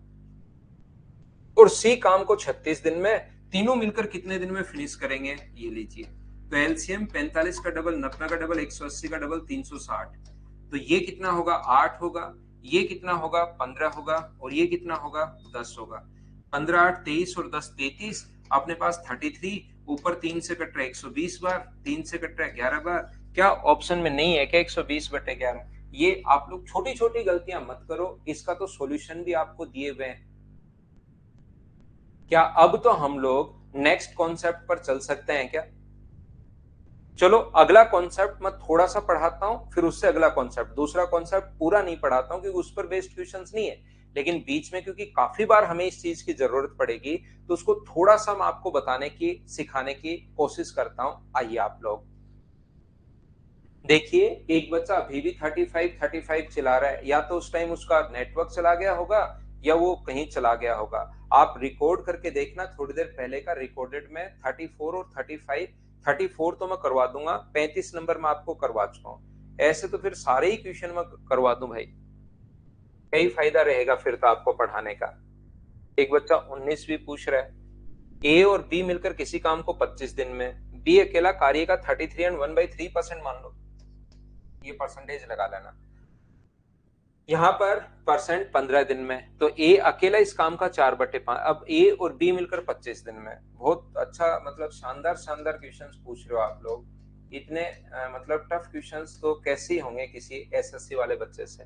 और सी काम को 36 दिन में। तीनों मिलकर कितने दिन में फिनिश करेंगे? ये लीजिए। तो एलसीएम 45 का डबल, 90 का डबल, 180 का डबल, 360। तो ये कितना होगा? 8 होगा। ये कितना होगा? 15 होगा। और ये कितना होगा? 10 होगा। 15 8 23 और 10 33, अपने पास 33। ऊपर 3 से कट रहा है 120 बार, 3 से कट रहा है 11 बार। क्या ऑप्शन में नहीं है क्या 120/11? ये आप लोग छोटी छोटी गलतियां मत करो, इसका तो सॉल्यूशन भी आपको दिए हुए हैं। क्या अब तो हम लोग नेक्स्ट कॉन्सेप्ट पर चल सकते हैं क्या? चलो अगला कॉन्सेप्ट मैं थोड़ा सा पढ़ाता हूं, फिर उससे अगला कॉन्सेप्ट, दूसरा कॉन्सेप्ट पूरा नहीं पढ़ाता हूं क्योंकि उस पर बेस्ड क्वेश्चंस नहीं है, लेकिन बीच में क्योंकि काफी बार हमें इस चीज की जरूरत पड़ेगी तो उसको थोड़ा सा मैं आपको बताने की सिखाने की कोशिश करता हूं। आइए आप लोग देखिए, एक बच्चा अभी भी 35 चला रहा है, या तो उस टाइम उसका नेटवर्क चला गया होगा या वो कहीं चला गया होगा। आप रिकॉर्ड करके देखना, थोड़ी देर पहले का रिकॉर्डेड में 34 और 35, 34 तो मैं करवा दूंगा, 35 नंबर में आपको करवा चुका हूँ। ऐसे तो फिर सारे ही क्वेश्चन में करवा दूं भाई, कई फायदा रहेगा फिर तो आपको पढ़ाने का। एक बच्चा 19 भी पूछ रहा है, ए और बी मिलकर किसी काम को 25 दिन में, बी अकेला कार्य का 33 एंड 1/3% मान लो, ये परसेंटेज लगा लेना। यहाँ पर परसेंट 15 दिन में, तो ए अकेला इस काम का 4/5, अब ए और बी मिलकर 25 दिन में। बहुत अच्छा, मतलब शानदार शानदार क्वेश्चंस पूछ रहे हो आप लोग। इतने मतलब टफ क्वेश्चंस तो कैसे ही होंगे किसी एसएससी वाले बच्चे से।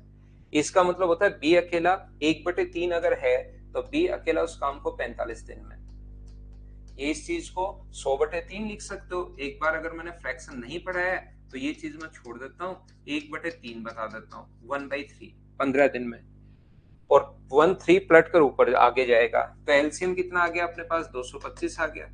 इसका मतलब होता है बी अकेला 1/3 अगर है तो बी अकेला उस काम को 45 दिन में। ये इस चीज को 100/3 लिख सकते हो। एक बार अगर मैंने फ्रैक्शन नहीं पढ़ा है तो ये चीज मैं छोड़ देता हूँ, 1/3 बता देता हूँ, 1/3 15 दिन में, और 1/3 पलट कर ऊपर आगे जाएगा तो एलसीएम कितना आ गया अपने पास, 225 आ गया।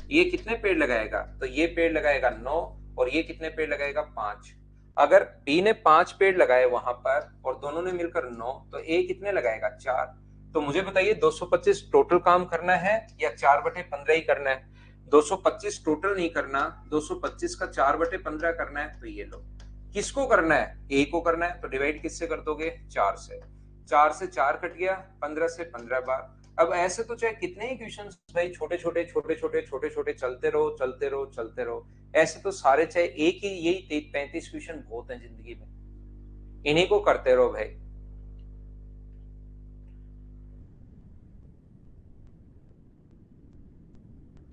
ये कितने पेड़ लगाएगा, तो ये पेड़ लगाएगा 9, और ये कितने पेड़ लगाएगा 5। अगर बी ने 5 पेड़ लगाए वहां पर और दोनों ने मिलकर 9, तो ए कितने लगाएगा 4। तो मुझे बताइए 225 टोटल काम करना है या 4/15 ही करना है। 225 टोटल नहीं करना, 225 का 4/15 करना है। तो ये लो, किसको करना है, ए को करना है, तो डिवाइड किससे कर दोगे, 4 से। 4 से 4 कट गया, 15 से 15 बार। अब ऐसे तो चाहे कितने ही क्वेश्चन भाई छोटे छोटे छोटे छोटे छोटे छोटे चलते रहो चलते रहो चलते रहो, ऐसे तो सारे चाहे एक ही यही 35 क्वेश्चन बहुत है जिंदगी में, इन्हीं को करते रहो भाई।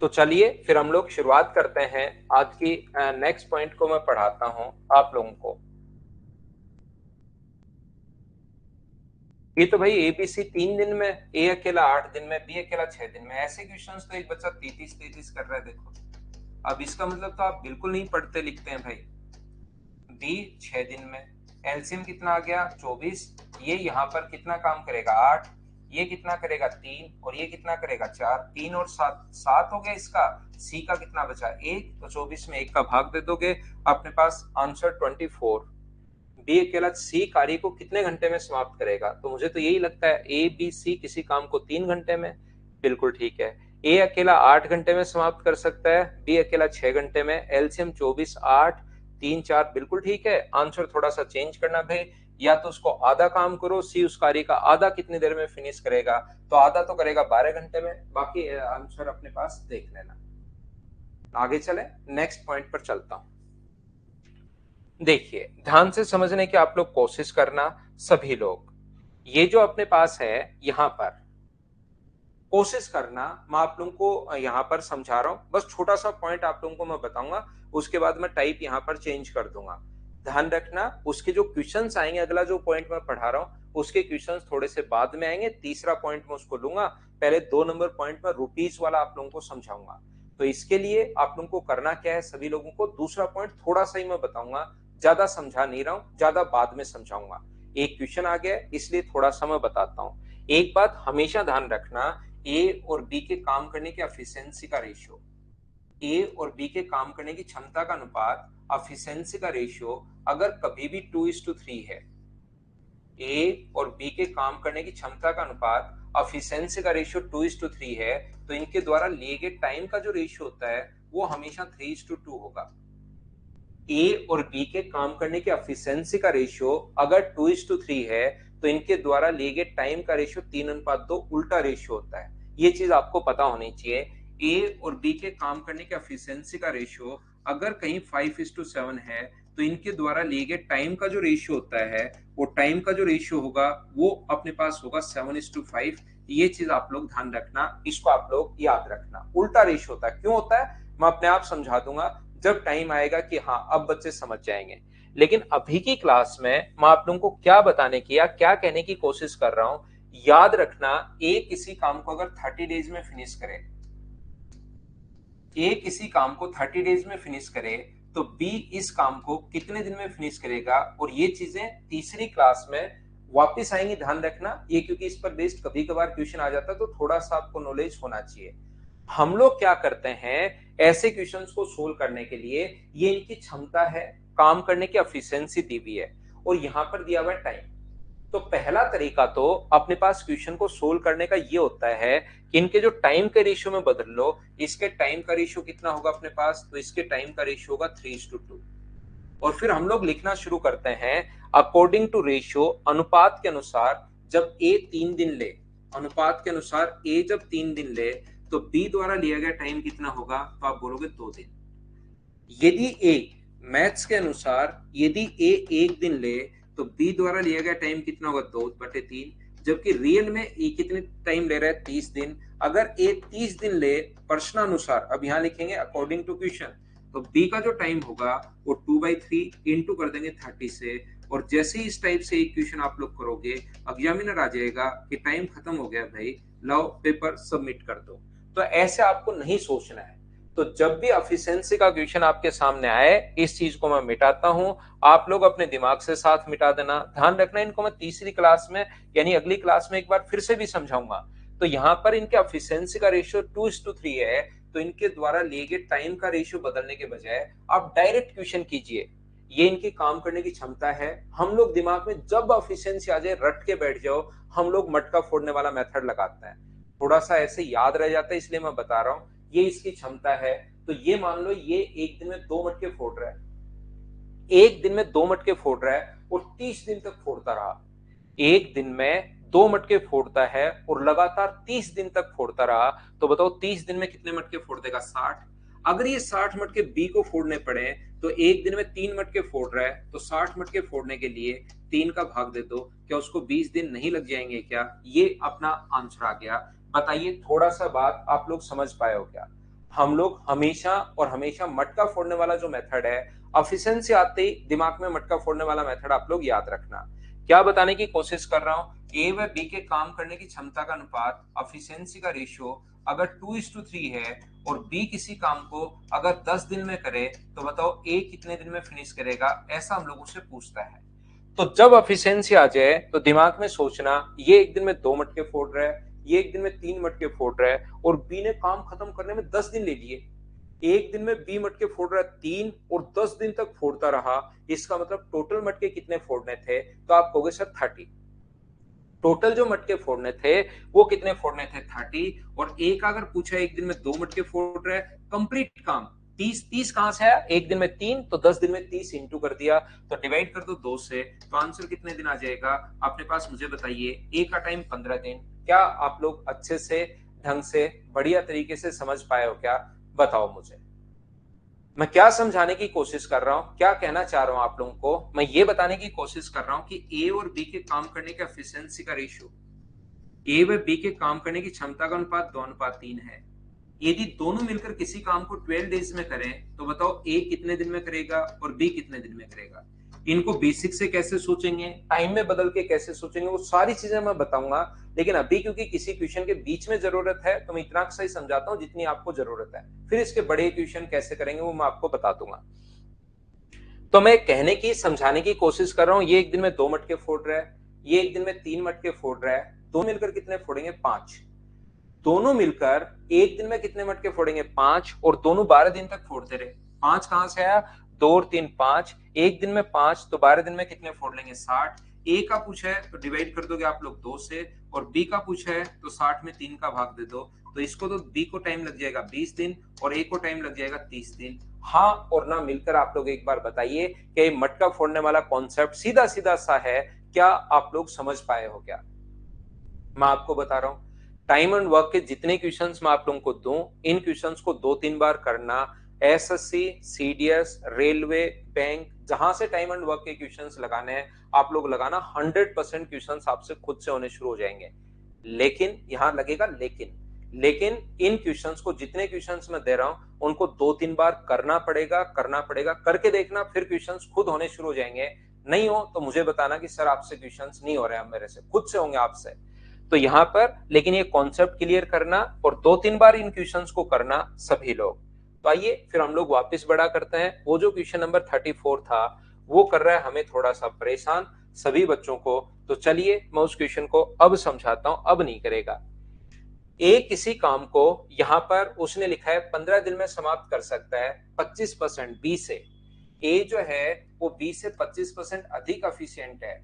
तो चलिए फिर हम लोग शुरुआत करते हैं आज की नेक्स्ट पॉइंट को मैं पढ़ाता हूं आप लोगों को। ये तो भाई एबीसी 3 दिन में, ए अकेला 8 दिन में, बी अकेला 6 दिन में, ऐसे क्वेश्चंस तो एक बच्चा 33 कर रहा है देखो। अब इसका मतलब तो आप बिल्कुल नहीं पढ़ते लिखते हैं भाई। बी 6 दिन में, एलसीएम कितना आ गया 24, ये यहाँ पर कितना काम करेगा 8, ये कितना करेगा 3, और ये कितना करेगा 4, 3 और 7, 7 हो गया इसका। सी का कितना बचा 1, तो 24 में 1 का भाग दे दोगे, अपने पास आंसर 24। बी अकेला सी कार्य को कितने घंटे में समाप्त करेगा, तो मुझे तो यही लगता है ए बी सी किसी काम को 3 घंटे में। बिल्कुल ठीक है, ए अकेला 8 घंटे में समाप्त कर सकता है, बी अकेला 6 घंटे में, एलसीएम 24, 8, 3, 4, बिल्कुल ठीक है। आंसर थोड़ा सा चेंज करना भाई, या तो उसको आधा काम करो, सी उस कार्य का आधा कितनी देर में फिनिश करेगा, तो आधा तो करेगा 12 घंटे में, बाकी आंसर अपने पास देख लेना। आगे चले, नेक्स्ट पॉइंट पर चलता हूं। देखिए ध्यान से समझने की आप लोग कोशिश करना सभी लोग। ये जो अपने पास है यहां पर कोशिश करना, मैं आप लोगों को यहां पर समझा रहा हूं, बस छोटा सा पॉइंट आप लोगों को मैं बताऊंगा, उसके बाद मैं टाइप यहां पर चेंज कर दूंगा। ध्यान रखना उसके जो क्वेश्चंस आएंगे, अगला जो पॉइंट मैं पढ़ा रहा हूं उसके क्वेश्चंस थोड़े से बाद में आएंगे, तीसरा पॉइंट मैं उसको लूंगा। पहले 2 नंबर पॉइंट में रुपीज वाला आप लोगों को समझाऊंगा। तो इसके लिए आप लोगों को करना क्या है, सभी लोगों को दूसरा पॉइंट थोड़ा सा ही मैं बताऊंगा, ज्यादा समझा नहीं रहा हूं, ज्यादा बाद में समझाऊंगा। एक क्वेश्चन आ गया इसलिए थोड़ा सा मैं बताता हूं। एक बात हमेशा ध्यान रखना, ए और बी के काम करने की एफिशिएंसी का रेशियो, ए और बी के काम करने की क्षमता का अनुपात, एफिशिएंसी का रेशियो अगर कभी भी 2:3 है, ए और बी के काम करने की क्षमता का अनुपात एफिशिएंसी का रेशियो 2:3 है, तो इनके द्वारा लिए गए टाइम का जो रेशियो होता है वो हमेशा 3:2 होगा। ए और बी के काम करने की एफिशिएंसी का रेशियो अगर 2:3 है तो इनके द्वारा लिए गए टाइम का रेशियो 3:2 उल्टा रेशियो होता है। ये चीज आपको पता होनी चाहिए। ए और बी के काम करने की एफिशिएंसी का रेशियो अगर कहीं 5:7 है तो इनके द्वारा लिए गए टाइम का जो रेशियो होता है, वो टाइम का जो रेशियो होगा वो अपने पास होगा 7:5। ये चीज आप लोग ध्यान रखना, इसको आप लोग याद रखना। उल्टा रेशियो होता है, क्यों होता है मैं अपने आप समझा दूंगा जब टाइम आएगा कि हाँ अब बच्चे समझ जाएंगे। लेकिन अभी की क्लास में मैं आप लोगों को क्या बताने की या क्या कहने की कोशिश कर रहा हूं, याद रखना, ए किसी काम को अगर 30 डेज में फिनिश करे, ए किसी काम को 30 डेज में फिनिश करे तो बी इस काम को कितने दिन में फिनिश करेगा, और ये चीजें तीसरी क्लास में वापस आएंगी, ध्यान रखना ये, क्योंकि इस पर बेस्ड कभी कभार क्वेश्चन आ जाता है, तो थोड़ा सा आपको नॉलेज होना चाहिए। हम लोग क्या करते हैं ऐसे क्वेश्चंस को सोल्व करने के लिए, ये इनकी क्षमता है, काम करने की एफिशिएंसी दी हुई है, और यहां पर दिया हुआ है टाइम। तो पहला तरीका तो अपने पास क्वेश्चन को सोल्व करने का ये होता है कि इनके जो टाइम के रेशियो में बदल लो। इसके टाइम का रेशियो कितना होगा अपने पास, तो इसके टाइम का रेशियो होगा 3:2, और फिर हम लोग लिखना शुरू करते हैं अकॉर्डिंग टू रेशियो, अनुपात के अनुसार। जब ए 3 दिन ले, अनुपात के अनुसार ए जब 3 दिन ले, तो बी द्वारा लिया गया टाइम कितना होगा, तो आप बोलोगे 2 दिन। यदि ए, मैथ्स के अनुसार यदि ए 1 दिन ले, तो बी द्वारा लिया गया टाइम कितना होगा, 2/3, जबकि रियल में ए कितने टाइम ले रहा है, 30 दिन। अगर ए 30 दिन ले प्रश्नानुसार, अब यहां लिखेंगे अकॉर्डिंग टू क्वेश्चन, तो बी का जो टाइम होगा वो 2/3 इंटू कर देंगे 30 से, और जैसे ही इस टाइप से एक क्वेश्चन आप लोग करोगे, एग्जामिनर आ जाएगा कि टाइम खत्म हो गया भाई, लाओ पेपर सबमिट कर दो। तो ऐसे आपको नहीं सोचना है। तो जब भी एफिशिएंसी का क्वेश्चन आपके सामने आए, इस चीज को मैं मिटाता हूं, आप लोग अपने दिमाग से साथ मिटा देना। ध्यान रखना, इनको मैं तीसरी क्लास में यानी अगली क्लास में एक बार फिर से भी समझाऊंगा। तो यहाँ पर इनके एफिशिएंसी का रेशियो 2:3 है, तो इनके द्वारा लिए गए टाइम का रेशियो बदलने के बजाय आप डायरेक्ट क्वेश्चन कीजिए। ये इनकी काम करने की क्षमता है। हम लोग दिमाग में जब एफिशिएंसी आ जाए रट के बैठ जाओ, हम लोग मटका फोड़ने वाला मेथड लगाते हैं, थोड़ा सा ऐसे याद रह जाता है, इसलिए मैं बता रहा हूँ ये इसकी क्षमता है। तो ये मान लो ये एक दिन में 2 मटके फोड़ रहा है, एक दिन में 2 मटके फोड़ रहा है और 30 दिन तक फोड़ता रहा। एक दिन में 2 मटके फोड़ता है और लगातार 30 दिन तक फोड़ता रहा, तो बताओ 30 दिन में कितने मटके फोड़ देगा, 60। अगर ये 60 मटके बी को फोड़ने पड़े, तो एक दिन में 3 मटके फोड़ रहा है, तो 60 मटके फोड़ने के लिए 3 का भाग दे दो, क्या उसको 20 दिन नहीं लग जाएंगे क्या? ये अपना आंसर आ गया। बताइए थोड़ा सा बात आप लोग समझ पाए हो क्या? हम लोग हमेशा और हमेशा मटका फोड़ने वाला जो मेथड है, एफिशिएंसी आते ही दिमाग में मटका फोड़ने वाला मेथड आप लोग याद रखना। क्या बताने की कोशिश कर रहा हूं, ए व बी के काम करने की क्षमता का अनुपात, एफिशिएंसी का रेशियो अगर 2:3 है, और बी किसी काम को अगर 10 दिन में करे, तो बताओ ए कितने दिन में फिनिश करेगा, ऐसा हम लोगों से पूछता है। तो जब एफिशिएंसी आ जाए तो दिमाग में सोचना, ये एक दिन में 2 मटके फोड़ रहा है, ये एक दिन में 3 मटके फोड़ रहा है, और बी ने काम खत्म करने में 10 दिन ले लिए। एक दिन में बी मटके फोड़ रहा है 3, और 10 दिन तक फोड़ता रहा। इसका मतलब टोटल मटके कितने फोड़ने थे, तो आप कहोगे सर 30। टोटल जो मटके फोड़ने थे वो कितने फोड़ने थे, 30। और एक अगर पूछा एक दिन में 2 मटके फोड़ रहे हैं, कंप्लीट काम 30 कहां से आया, एक दिन में 3, तो 10 दिन में 30 इंटू कर दिया, तो डिवाइड कर दो 2 से, तो आंसर कितने दिन आ जाएगा अपने पास, मुझे बताइए। ए का टाइम 15 दिन। क्या आप लोग अच्छे से, ढंग से, बढ़िया तरीके से समझ पाए हो क्या? बताओ मुझे, मैं क्या समझाने की कोशिश कर रहा हूं, क्या कहना चाह रहा हूं आप लोगों को? मैं ये बताने की कोशिश कर रहा हूं कि ए और बी के काम करने का एफिशिएंसी का रेशियो, ए व बी के काम करने की क्षमता का अनुपात 2:3 है। यदि दोनों मिलकर किसी काम को 12 डेज में करें, तो बताओ ए कितने दिन में करेगा और बी कितने दिन में करेगा। इनको बेसिक से कैसे सोचेंगे, टाइम में बदल के कैसे सोचेंगे, वो सारी चीजें मैं बताऊंगा। लेकिन अभी क्योंकि किसी क्वेश्चन के बीच में जरूरत है, तो मैं इतना सही समझाता हूं जितनी आपको जरूरत है। फिर इसके बड़े क्वेश्चन कैसे करेंगे वो मैं आपको बता दूंगा। तो मैं कहने की, समझाने की कोशिश कर रहा हूं, ये एक दिन में 2 मटके फोड़ रहा है, ये एक दिन में 3 मटके फोड़ रहा है, दोनों मिलकर कितने फोड़ेंगे, 5। दोनों मिलकर एक दिन में कितने मटके फोड़ेंगे, 5, और दोनों 12 दिन तक फोड़ते रहे। 5 कहां से आया, 2 और 3 5, एक दिन में 5, तो 12 दिन में कितने फोड़ लेंगे, 60। ए का पूछा है तो डिवाइड कर दोगे आप लोग 2 से, और बी का पूछा है तो 60 में 3 का भाग दे दो, तो इसको तो बी को टाइम लग जाएगा 20 दिन और ए को टाइम लग जाएगा 30 दिन। हाँ और ना मिलकर आप लोग एक बार बताइए कि ये मटका फोड़ने वाला कॉन्सेप्ट सीधा सीधा सा है, क्या आप लोग समझ पाए हो क्या? मैं आपको बता रहा हूं, टाइम एंड वर्क के जितने क्वेश्चंस मैं आप लोगों को दूं, इन क्वेश्चंस को 2-3 बार करना। एसएससी, सीडीएस, रेलवे, बैंक, जहां से टाइम एंड वर्क के क्वेश्चंस लगाने हैं आप लोग लगाना, 100% क्वेश्चंस आपसे खुद से होने शुरू हो जाएंगे। लेकिन यहां लगेगा लेकिन इन क्वेश्चंस को, जितने क्वेश्चंस मैं दे रहा हूं उनको 2-3 बार करना पड़ेगा, करके देखना, फिर क्वेश्चंस खुद होने शुरू हो जाएंगे। नहीं हो तो मुझे बताना कि सर आपसे क्वेश्चंस नहीं हो रहे हैं, मेरे से, खुद से होंगे आपसे। तो यहां पर लेकिन ये कॉन्सेप्ट क्लियर करना और 2-3 बार इन क्वेश्चंस को करना सभी लोग। तो आइए फिर हम लोग वापस बड़ा करते हैं। वो जो क्वेश्चन नंबर 34 था वो कर रहा है हमें थोड़ा सा परेशान सभी बच्चों को। तो चलिए मैं उस क्वेश्चन को अब समझाता हूं, अब नहीं करेगा। ए किसी काम को यहां पर उसने लिखा है 15 दिन में समाप्त कर सकता है 25% बी से। ए जो है वो बी से 25% अधिक एफिशिएंट है।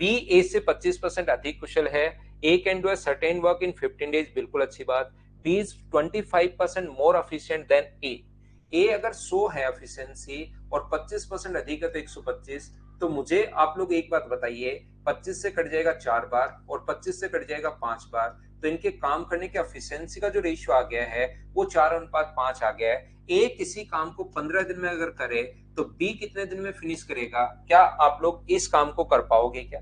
बी ए से 25% अधिक कुशल है। A can do a certain work in 15 days, बिल्कुल अच्छी बात। B is 25% more efficient than A. A अगर 100 है एफिशिएंसी और 25% अधिक है तो 125। तो मुझे आप लोग एक बात बताइए, 25 से कट जाएगा 4 बार और 25 से कट जाएगा 5 बार, तो इनके काम करने के एफिशिएंसी का जो रेशियो आ गया है वो 4:5 आ गया है। ए किसी काम को 15 दिन में अगर करे तो बी कितने दिन में फिनिश करेगा? क्या आप लोग इस काम को कर पाओगे क्या?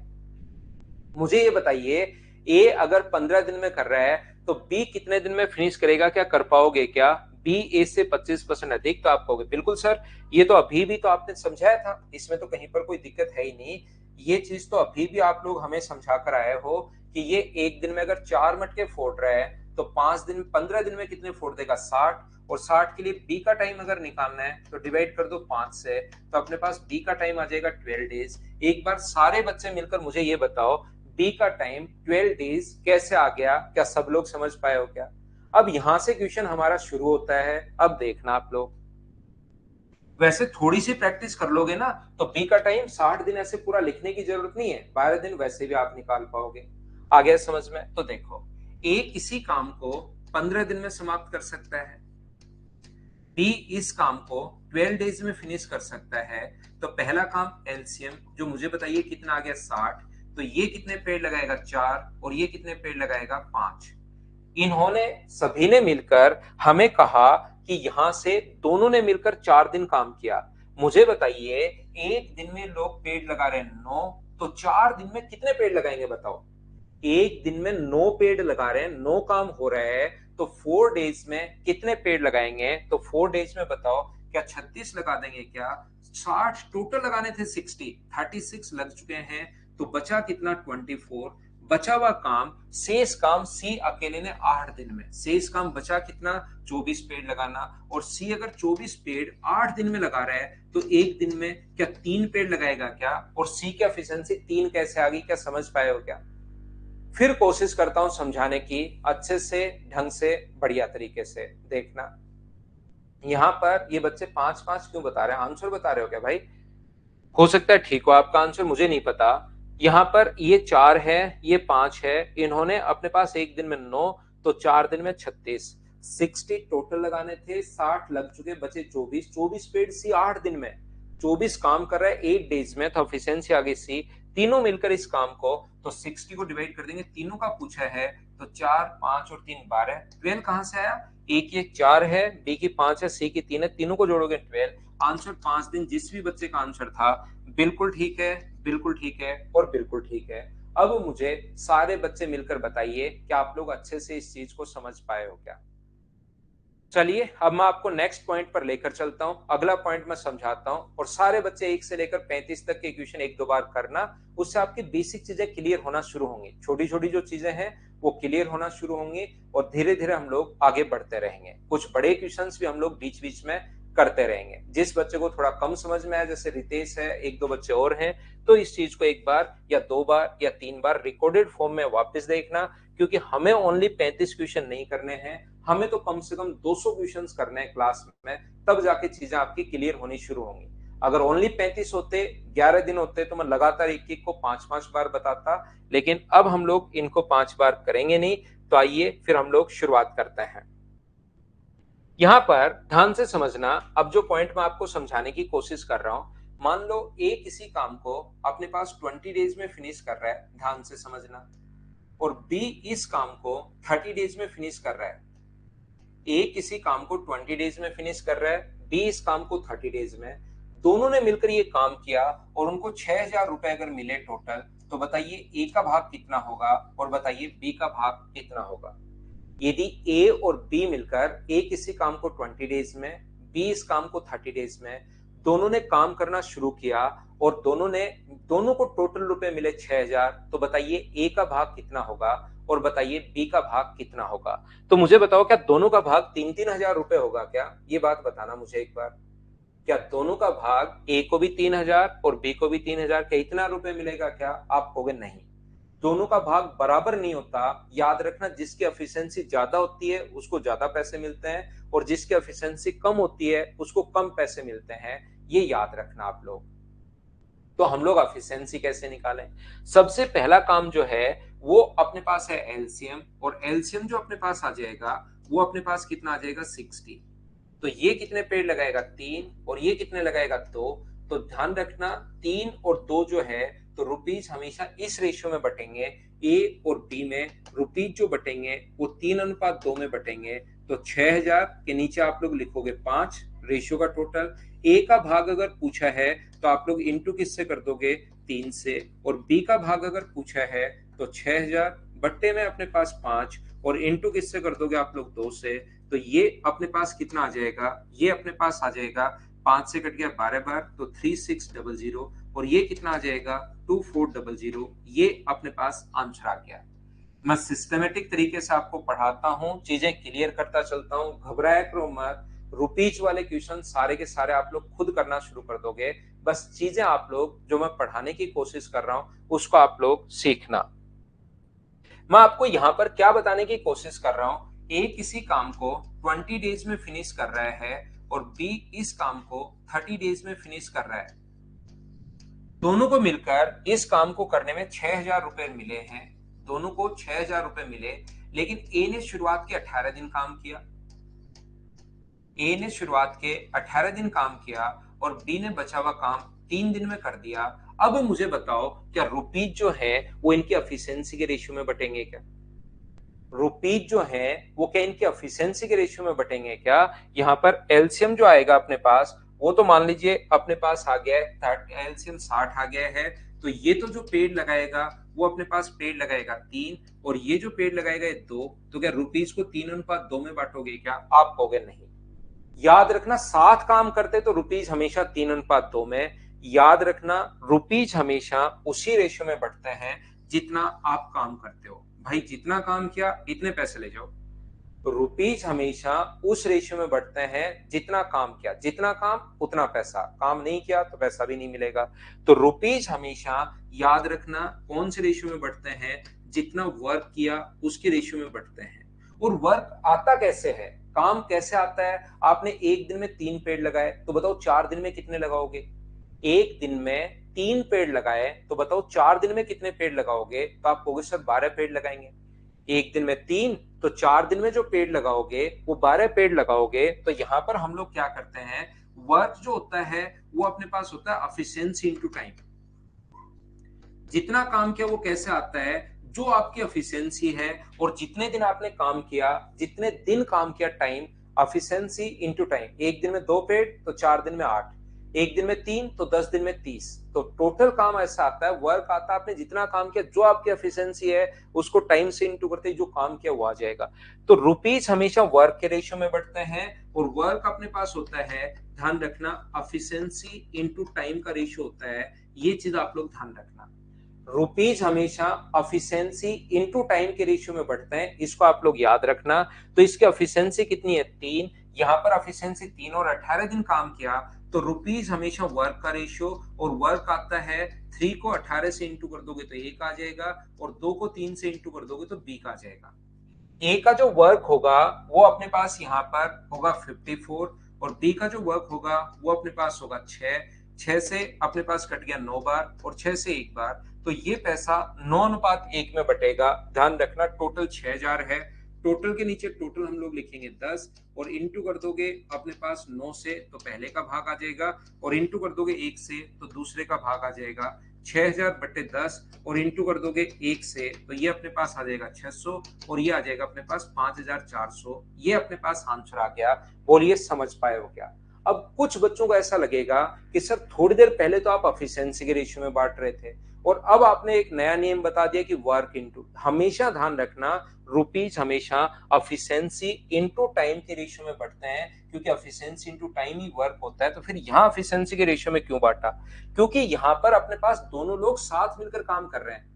मुझे ये बताइए, ए अगर 15 दिन में कर रहा है तो बी कितने दिन में फिनिश करेगा? क्या कर पाओगे क्या? बी ए से 25% अधिक, तो आप कहोगे बिल्कुल सर, ये तो अभी भी तो आपने समझाया था, इसमें तो कहीं पर कोई दिक्कत है ही नहीं। ये चीज तो अभी भी आप लोग हमें समझा कर आए हो कि ये एक दिन में अगर 4 मटके फोड़ रहा है तो 15 दिन में कितने फोड़ देगा? 60। और 60 के लिए बी का टाइम अगर निकालना है तो डिवाइड कर दो 5 से, तो अपने पास बी का टाइम आ जाएगा 12 डेज। एक बार सारे बच्चे मिलकर मुझे ये बताओ, बी का टाइम 12 डेज कैसे आ गया? क्या सब लोग समझ पाए हो क्या? अब यहां से क्वेश्चन हमारा शुरू होता है। अब देखना आप लोग, वैसे थोड़ी सी प्रैक्टिस कर लोगे ना तो बी का टाइम 60 दिन ऐसे पूरा लिखने की जरूरत नहीं है, 12 दिन वैसे भी आप निकाल पाओगे। आ गया समझ में? तो देखो, ए किसी काम को 15 दिन में समाप्त कर सकता है, बी इस काम को 12 डेज में फिनिश कर सकता है। तो पहला काम एलसीएम जो मुझे बताइए कितना आ गया? 60। तो ये कितने पेड़ लगाएगा? 4। और ये कितने पेड़ लगाएगा? 5। इन्होंने सभी ने मिलकर हमें कहा कि यहां से दोनों ने मिलकर 4 दिन काम किया। मुझे बताइए, एक दिन में लोग पेड़ लगा रहे हैं 9, तो 4 दिन में कितने पेड़ लगाएंगे बताओ? एक दिन में 9 पेड़ लगा रहे हैं, 9 काम हो रहा है, तो 4 डेज में कितने पेड़ लगाएंगे? तो 4 डेज में बताओ, क्या 36 लगा देंगे क्या? 60 टोटल लगाने थे, 60 36 लग चुके हैं, तो बचा कितना? 24। बचा हुआ काम, शेष काम सी अकेले ने 8 दिन में, शेष काम बचा कितना? 24 पेड़ लगाना। और सी अगर 24 पेड़ 8 दिन में लगा रहा है तो एक दिन में क्या 3 पेड़ लगाएगा क्या? और सी की एफिशिएंसी 3 कैसे आ गई? क्या समझ पाए हो क्या? फिर कोशिश करता हूं समझाने की, अच्छे से, ढंग से, बढ़िया तरीके से देखना। यहां पर ये बच्चे 5-5 क्यों बता रहे हैं? आंसर बता रहे हो क्या भाई? हो सकता है ठीक हो आपका आंसर, मुझे नहीं पता। यहां पर ये 4 है, ये 5 है, इन्होंने अपने पास एक दिन में 9, तो 4 दिन में 36। 60 टोटल लगाने थे, 60 लग चुके, बचे 24। 24 पेड़ सी 8 दिन में, 24 काम कर रहा है 8 डेज में, तो एफिशिएंसी आ गई सी। तीनों मिलकर इस काम को, तो 60 को डिवाइड कर देंगे, तीनों का पूछा है, तो 4 5 और 3 12। 12 कहां से आया? ए की 4 है, बी की 5 है, सी की 3 है, तीनों को जोड़ोगे 12। आंसर 5 दिन, जिस भी बच्चे का आंसर था बिल्कुल ठीक है, बिल्कुल ठीक है और बिल्कुल ठीक है। अब मुझे सारे बच्चे मिलकर बताइए कि आप लोग अच्छे से इस चीज को समझ पाए हो क्या? चलिए अब मैं आपको नेक्स्ट पॉइंट पर लेकर चलता हूं। अगला पॉइंट मैं समझाता हूं और सारे बच्चे 1 से लेकर 35 तक के क्वेश्चन 1-2 बार करना, उससे आपकी बेसिक चीजें क्लियर होना शुरू होंगी। छोटी छोटी जो चीजें हैं वो क्लियर होना शुरू होंगी और धीरे धीरे हम लोग आगे बढ़ते रहेंगे। कुछ बड़े क्वेश्चंस भी हम लोग बीच बीच में करते रहेंगे। जिस बच्चे को थोड़ा कम समझ में आया, जैसे रितेश है, 1-2 बच्चे और हैं, तो इस चीज को 1 बार या 2 बार या 3 बार रिकॉर्डेड फॉर्म में वापस देखना, क्योंकि हमें ओनली 35 क्वेश्चन नहीं करने हैं, हमें तो कम से कम 200 क्वेश्चंस करने हैं क्लास में, तब जाके चीजें आपकी क्लियर होनी शुरू होंगी। अगर ओनली 35 होते, 11 दिन होते, तो मैं लगातार एक एक को 5-5 बार बताता, लेकिन अब हम लोग इनको 5 बार करेंगे नहीं। तो आइए फिर हम लोग शुरुआत करते हैं। यहां पर ध्यान से समझना, अब जो पॉइंट मैं आपको समझाने की कोशिश कर रहा हूं, मान लो ए किसी काम को अपने पास 20 डेज में फिनिश कर रहा है, ध्यान से समझना, और बी इस काम को 30 डेज में फिनिश कर रहा है। ए किसी काम को 20 डेज में फिनिश कर रहा है, बी इस काम को 30 डेज में। दोनों ने मिलकर ये काम किया और उनको 6,000 रुपए अगर मिले टोटल, तो बताइए ए का भाग कितना होगा और बताइए बी का भाग कितना होगा? यदि ए और बी मिलकर, ए किसी काम को 20 डेज में, बी इस काम को 30 डेज में, दोनों ने काम करना शुरू किया और दोनों को टोटल रुपए मिले 6,000, तो बताइए ए का भाग कितना होगा और बताइए बी का भाग कितना होगा। तो मुझे बताओ क्या दोनों का भाग 3-3 हजार रुपए होगा क्या? ये बात बताना मुझे एक बार। क्या दोनों का भाग ए को भी 3 हजार और बी को भी 3 हजार, क्या इतना रुपए मिलेगा क्या? आप कहोगे नहीं, दोनों का भाग बराबर नहीं होता। याद रखना, जिसकी एफिशिएंसी ज्यादा होती है उसको ज्यादा पैसे मिलते हैं और जिसकी एफिशिएंसी कम होती है उसको कम पैसे मिलते हैं। ये याद रखना आप लोग। तो हम लोग एफिशिएंसी कैसे निकालें? सबसे पहला काम जो है वो अपने पास है एलसीएम, और एलसीएम जो अपने पास आ जाएगा वो अपने पास कितना आ जाएगा 60। तो ये कितने पेड़ लगाएगा 3, और ये कितने लगाएगा 2। तो ध्यान रखना 3 और 2 जो है तो रुपीज हमेशा इस रेशियो में बटेंगे। ए और बी में रुपीज जो बटेंगे वो 3:2 में बटेंगे। तो 6,000 के नीचे आप लोग लिखोगे 5 रेशियो का टोटल। ए का भाग अगर पूछा है तो आप लोग इंटू किससे कर दोगे 3 से, और बी का भाग अगर पूछा है तो 6,000 बट्टे में अपने पास 5 और इंटू किससे कर दोगे आप लोग 2 से। तो ये अपने पास कितना आ जाएगा? ये अपने पास आ जाएगा 5 से कट गया 12 बार तो 3600, और ये कितना आ जाएगा 2400। ये अपने पास आंसर आ गया। मैं सिस्टमेटिक तरीके से आपको पढ़ाता हूँ, चीजें क्लियर करता चलता हूँ, घबराया करो मत। रुपीज वाले क्वेश्चन सारे के सारे आप लोग खुद करना शुरू कर दोगे। बस चीजें आप लोग जो मैं पढ़ाने की कोशिश कर रहा हूँ उसको आप लोग सीखना। मैं आपको यहां पर क्या बताने की कोशिश कर रहा हूं, ए किसी काम को 20 डेज में फिनिश कर रहा है और बी इस काम को 30 डेज में फिनिश कर रहा है। दोनों को मिलकर इस काम को करने में 6,000 रुपए मिले हैं। दोनों को 6,000 रुपए मिले, लेकिन ए ने शुरुआत के 18 दिन काम किया। ए ने शुरुआत के 18 दिन काम किया और बी ने बचा हुआ काम 3 दिन में कर दिया। अब मुझे बताओ क्या रुपीज जो है वो इनकी एफिशिएंसी के रेशियो में बटेंगे क्या? रुपीज जो है वो क्या इनकी एफिशिएंसी के रेशियो में बटेंगे क्या? यहाँ पर एलसीएम जो आएगा अपने पास वो तो मान लीजिए अपने पास आ गया है, एलसीएम 60 आ गया है। तो ये तो जो पेड़ लगाएगा वो अपने पास पेड़ लगाएगा 3, और ये जो पेड़ लगाएगा 2। तो क्या रुपीज को 3:2 में बांटोगे क्या? आप कहोगे नहीं। याद रखना 7 काम करते तो रुपीज हमेशा 3:2 में। याद रखना रुपीज हमेशा उसी रेशियो में बढ़ते हैं जितना आप काम करते हो। भाई जितना काम किया इतने पैसे ले जाओ। तो रुपीज हमेशा उस रेशियो में बढ़ते हैं जितना काम किया, जितना काम उतना पैसा, काम नहीं किया तो पैसा भी नहीं मिलेगा। तो रुपीज हमेशा याद रखना कौन से रेशियो में बढ़ते हैं? जितना वर्क किया उसके रेशियो में बढ़ते हैं। और वर्क आता कैसे है, काम कैसे आता है? आपने एक दिन में 3 पेड़ लगाए तो बताओ 4 दिन में कितने लगाओगे? एक दिन में 3 पेड़ लगाए तो बताओ 4 दिन में कितने पेड़ लगाओगे? तो आप कहोगे सर 12 पेड़ लगाएंगे। एक दिन में 3 तो 4 दिन में जो पेड़ लगाओगे वो 12 पेड़ लगाओगे। तो यहां पर हम लोग क्या करते हैं, वर्क जो होता है वो अपने पास होता है एफिशिएंसी इनटू टाइम। जितना काम किया वो कैसे आता है? जो आपकी एफिशिएंसी है और जितने दिन आपने काम किया, जितने दिन काम किया, टाइम, एफिशिएंसी इनटू टाइम। एक दिन में 2 पेड़ तो 4 दिन में 8, एक दिन में 3 तो 10 दिन में 30। तो टोटल काम ऐसा आता है, वर्क आता है आपने जितना काम किया, जो आपकी एफिशिएंसी है उसको टाइम से इनटू करते जो काम किया वो आ जाएगा। तो रुपीज हमेशा वर्क के रेशियो में बढ़ते हैं और वर्क अपने पास होता है, ध्यान रखना, एफिशिएंसी इनटू टाइम का रेशियो होता है। ये चीज आप लोग ध्यान रखना, रुपीज हमेशा एफिशिएंसी इनटू टाइम के रेशियो में बढ़ते हैं, इसको आप लोग याद रखना। तो इसकी एफिशिएंसी कितनी है 3, यहाँ पर एफिशिएंसी 3 और 18 दिन काम किया तो रुपीज हमेशा वर्क का रेशियो, और वर्क आता है 3 को 18 से इंटू कर दोगे तो 1 आ जाएगा, और 2 को 3 से इंटू कर दोगे तो बी का आ जाएगा। ए का जो वर्क होगा वो अपने पास यहाँ पर होगा 54, और बी का जो वर्क होगा वो अपने पास होगा 6 से अपने पास कट गया 9 बार और 6 से 1 बार। तो ये पैसा 9:1 में बटेगा। ध्यान रखना टोटल 6,000 है। टोटल के नीचे टोटल हम लोग लिखेंगे 10 और इंटू कर दोगे अपने पास 9 से तो पहले का भाग आ जाएगा, और इंटू कर दोगे 1 से तो दूसरे का भाग आ जाएगा। 6,000/10 और इंटू कर दोगे 1 से तो ये अपने पास आ जाएगा 600, और ये आ जाएगा अपने पास 5,400। ये अपने पास आंसर आ गया। बोलिए समझ पाए हो क्या? अब कुछ बच्चों को ऐसा लगेगा कि सर थोड़ी देर पहले तो आप एफिशिएंसी के रेशियो में बांट रहे थे और अब आपने एक नया नियम बता दिया कि वर्क इनटू। हमेशा ध्यान रखना रुपीज हमेशा एफिशिएंसी इनटू टाइम के रेशियो में बढ़ते हैं, क्योंकि एफिशिएंसी इनटू टाइम ही वर्क होता है। तो फिर यहाँ एफिशिएंसी के रेशियो में क्यों बांटा? क्योंकि यहाँ पर अपने पास दोनों लोग साथ मिलकर काम कर रहे हैं।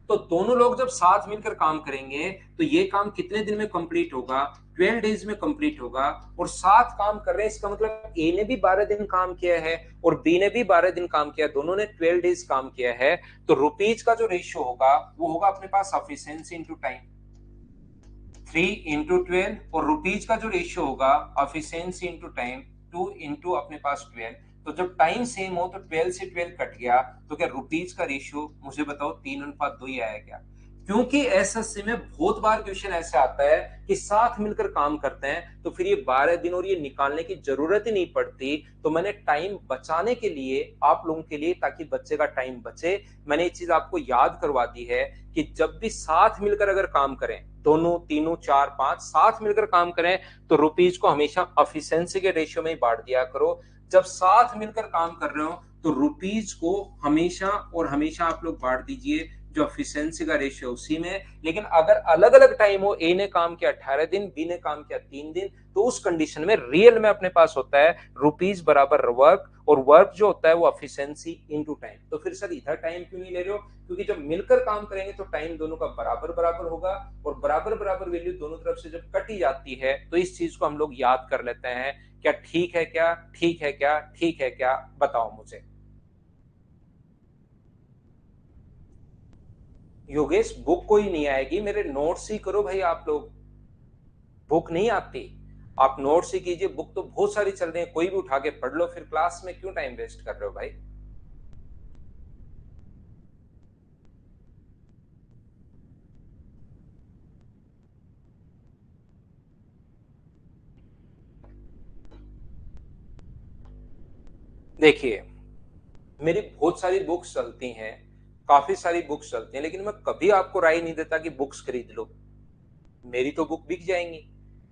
तो दोनों लोग जब साथ मिलकर काम करेंगे तो ये काम कितने दिन में कंप्लीट होगा? 12 डेज में कंप्लीट होगा। और साथ काम कर रहे हैं, इसका मतलब ए ने भी 12 दिन काम किया है और बी ने भी 12 दिन काम किया, दोनों ने 12 डेज काम किया है। तो रुपीज का जो रेशियो होगा वो होगा अपने पास एफिशिएंसी इनटू टाइम, 3 इंटू 12, और रुपीज का जो रेशियो होगा एफिशिएंसी इंटू टाइम 2 इंटू अपने पास 12। तो जब टाइम सेम हो तो 12 से 12 कट गया, तो क्या रुपीज का रेशियो मुझे बताओ 3:2 ही आया क्या? क्योंकि एसएससी में बहुत बार क्वेश्चन ऐसे आता है कि साथ मिलकर काम करते हैं, तो फिर ये 12 दिन और ये निकालने की जरूरत ही नहीं पड़ती। तो मैंने टाइम बचाने के लिए आप लोगों के लिए, ताकि बच्चे का टाइम बचे, मैंने ये चीज आपको याद करवा दी है कि जब भी साथ मिलकर अगर काम करें, दोनों तीनों चार पांच साथ मिलकर काम करें, तो रुपीज को हमेशा एफिशिएंसी के रेशियो में ही बांट दिया करो। जब साथ मिलकर काम कर रहे हो तो रुपीज को हमेशा और हमेशा आप लोग बांट दीजिए जो एफिशिएंसी का रेशियो उसी में। लेकिन अगर अलग अलग टाइम हो, ए ने काम किया 18 दिन, बी ने काम किया 3 दिन, तो उस कंडीशन में रियल में अपने पास होता है रुपीज बराबर वर्क, और वर्क जो होता है वो एफिशिएंसी इनटू टाइम। तो फिर सर इधर टाइम क्यों नहीं ले रहे हो? क्योंकि जब मिलकर काम करेंगे तो टाइम दोनों का बराबर बराबर होगा, और बराबर बराबर वैल्यू दोनों तरफ से जब कटी जाती है तो इस चीज को हम लोग याद कर लेते हैं। क्या ठीक है क्या? ठीक है क्या? ठीक है क्या? बताओ मुझे। योगेश बुक कोई नहीं आएगी, मेरे नोट्स ही करो भाई आप लोग। बुक नहीं आती, आप नोट्स ही कीजिए। बुक तो बहुत सारी चल रही है, कोई भी उठा के पढ़ लो, फिर क्लास में क्यों टाइम वेस्ट कर रहे हो भाई? देखिए, मेरी बहुत सारी बुक्स चलती हैं, काफी सारी बुक्स चलती हैं, लेकिन मैं कभी आपको राय नहीं देता कि बुक्स खरीद लो। मेरी तो बुक बिक जाएंगी।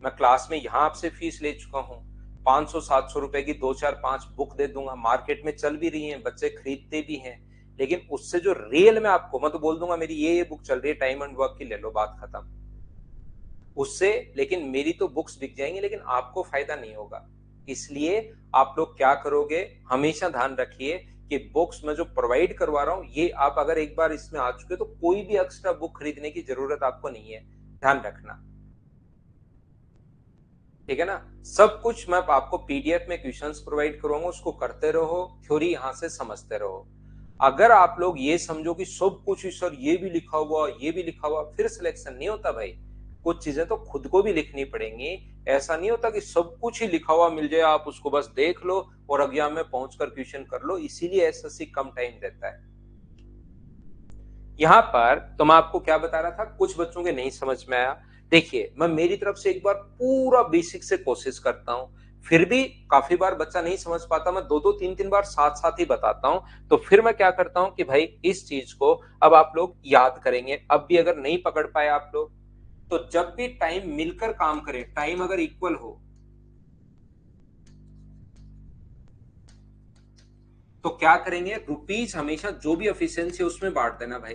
मैं क्लास में यहाँ आपसे फीस ले चुका हूँ, 500-700 रुपए की दो चार पांच बुक दे दूंगा, मार्केट में चल भी रही हैं, बच्चे खरीदते भी हैं। लेकिन उससे जो रियल में आपको, मैं तो बोल दूंगा मेरी ये बुक चल रही है टाइम एंड वर्क की, ले लो, बात खत्म। उससे लेकिन मेरी तो बुक्स बिक जाएंगी, लेकिन आपको फायदा नहीं होगा। इसलिए आप लोग क्या करोगे, हमेशा ध्यान रखिए कि बुक्स मैं जो प्रोवाइड करवा रहा हूं, ये आप अगर एक बार इसमें आ चुके तो कोई भी एक्स्ट्रा बुक खरीदने की जरूरत आपको नहीं है, ध्यान रखना। ठीक है ना? सब कुछ मैं आपको पीडीएफ में क्वेश्चंस प्रोवाइड करूंगा, उसको करते रहो, थ्योरी यहां से समझते रहो। अगर आप लोग ये समझो कि सब कुछ ही सर ये भी लिखा हुआ ये भी लिखा हुआ, फिर सिलेक्शन नहीं होता भाई। कुछ चीजें तो खुद को भी लिखनी पड़ेंगी। ऐसा नहीं होता कि सब कुछ ही लिखा हुआ मिल जाए, आप उसको बस देख लो और एग्जाम में पहुंचकर क्वेश्चन कर लो। इसीलिए एसएससी कम टाइम देता है। यहाँ पर तो मैं आपको क्या बता रहा था, कुछ बच्चों के नहीं समझ में आया। देखिए, मैं मेरी तरफ से एक बार पूरा बेसिक से कोशिश करता हूँ, फिर भी काफी बार बच्चा नहीं समझ पाता, मैं दो दो तीन तीन बार साथ साथ ही बताता हूँ। तो फिर मैं क्या करता हूँ कि भाई इस चीज को अब आप लोग याद करेंगे। अब भी अगर नहीं पकड़ पाए आप लोग, तो जब भी टाइम मिलकर काम करें, टाइम अगर इक्वल हो तो क्या करेंगे, रुपीज हमेशा जो भी एफिशिएंसी है उसमें बांट देना भाई।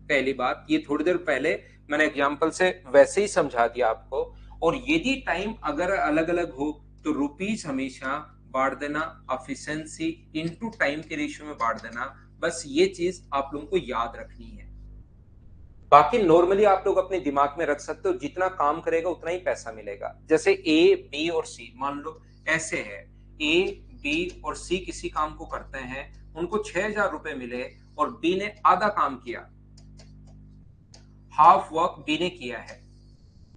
पहली बात, ये थोड़ी देर पहले मैंने एग्जांपल से वैसे ही समझा दिया आपको। और यदि टाइम अगर अलग अलग हो तो रुपीज हमेशा बांट देना एफिशिएंसी इनटू टाइम के रेशियो में बांट देना। बस ये चीज आप लोगों को याद रखनी है। बाकी नॉर्मली आप लोग अपने दिमाग में रख सकते हो, जितना काम करेगा उतना ही पैसा मिलेगा। जैसे ए बी और सी मान लो ऐसे है, ए बी और सी किसी काम को करते हैं, उनको 6,000 रुपए मिले और बी ने आधा काम किया, हाफ वर्क बी ने किया है।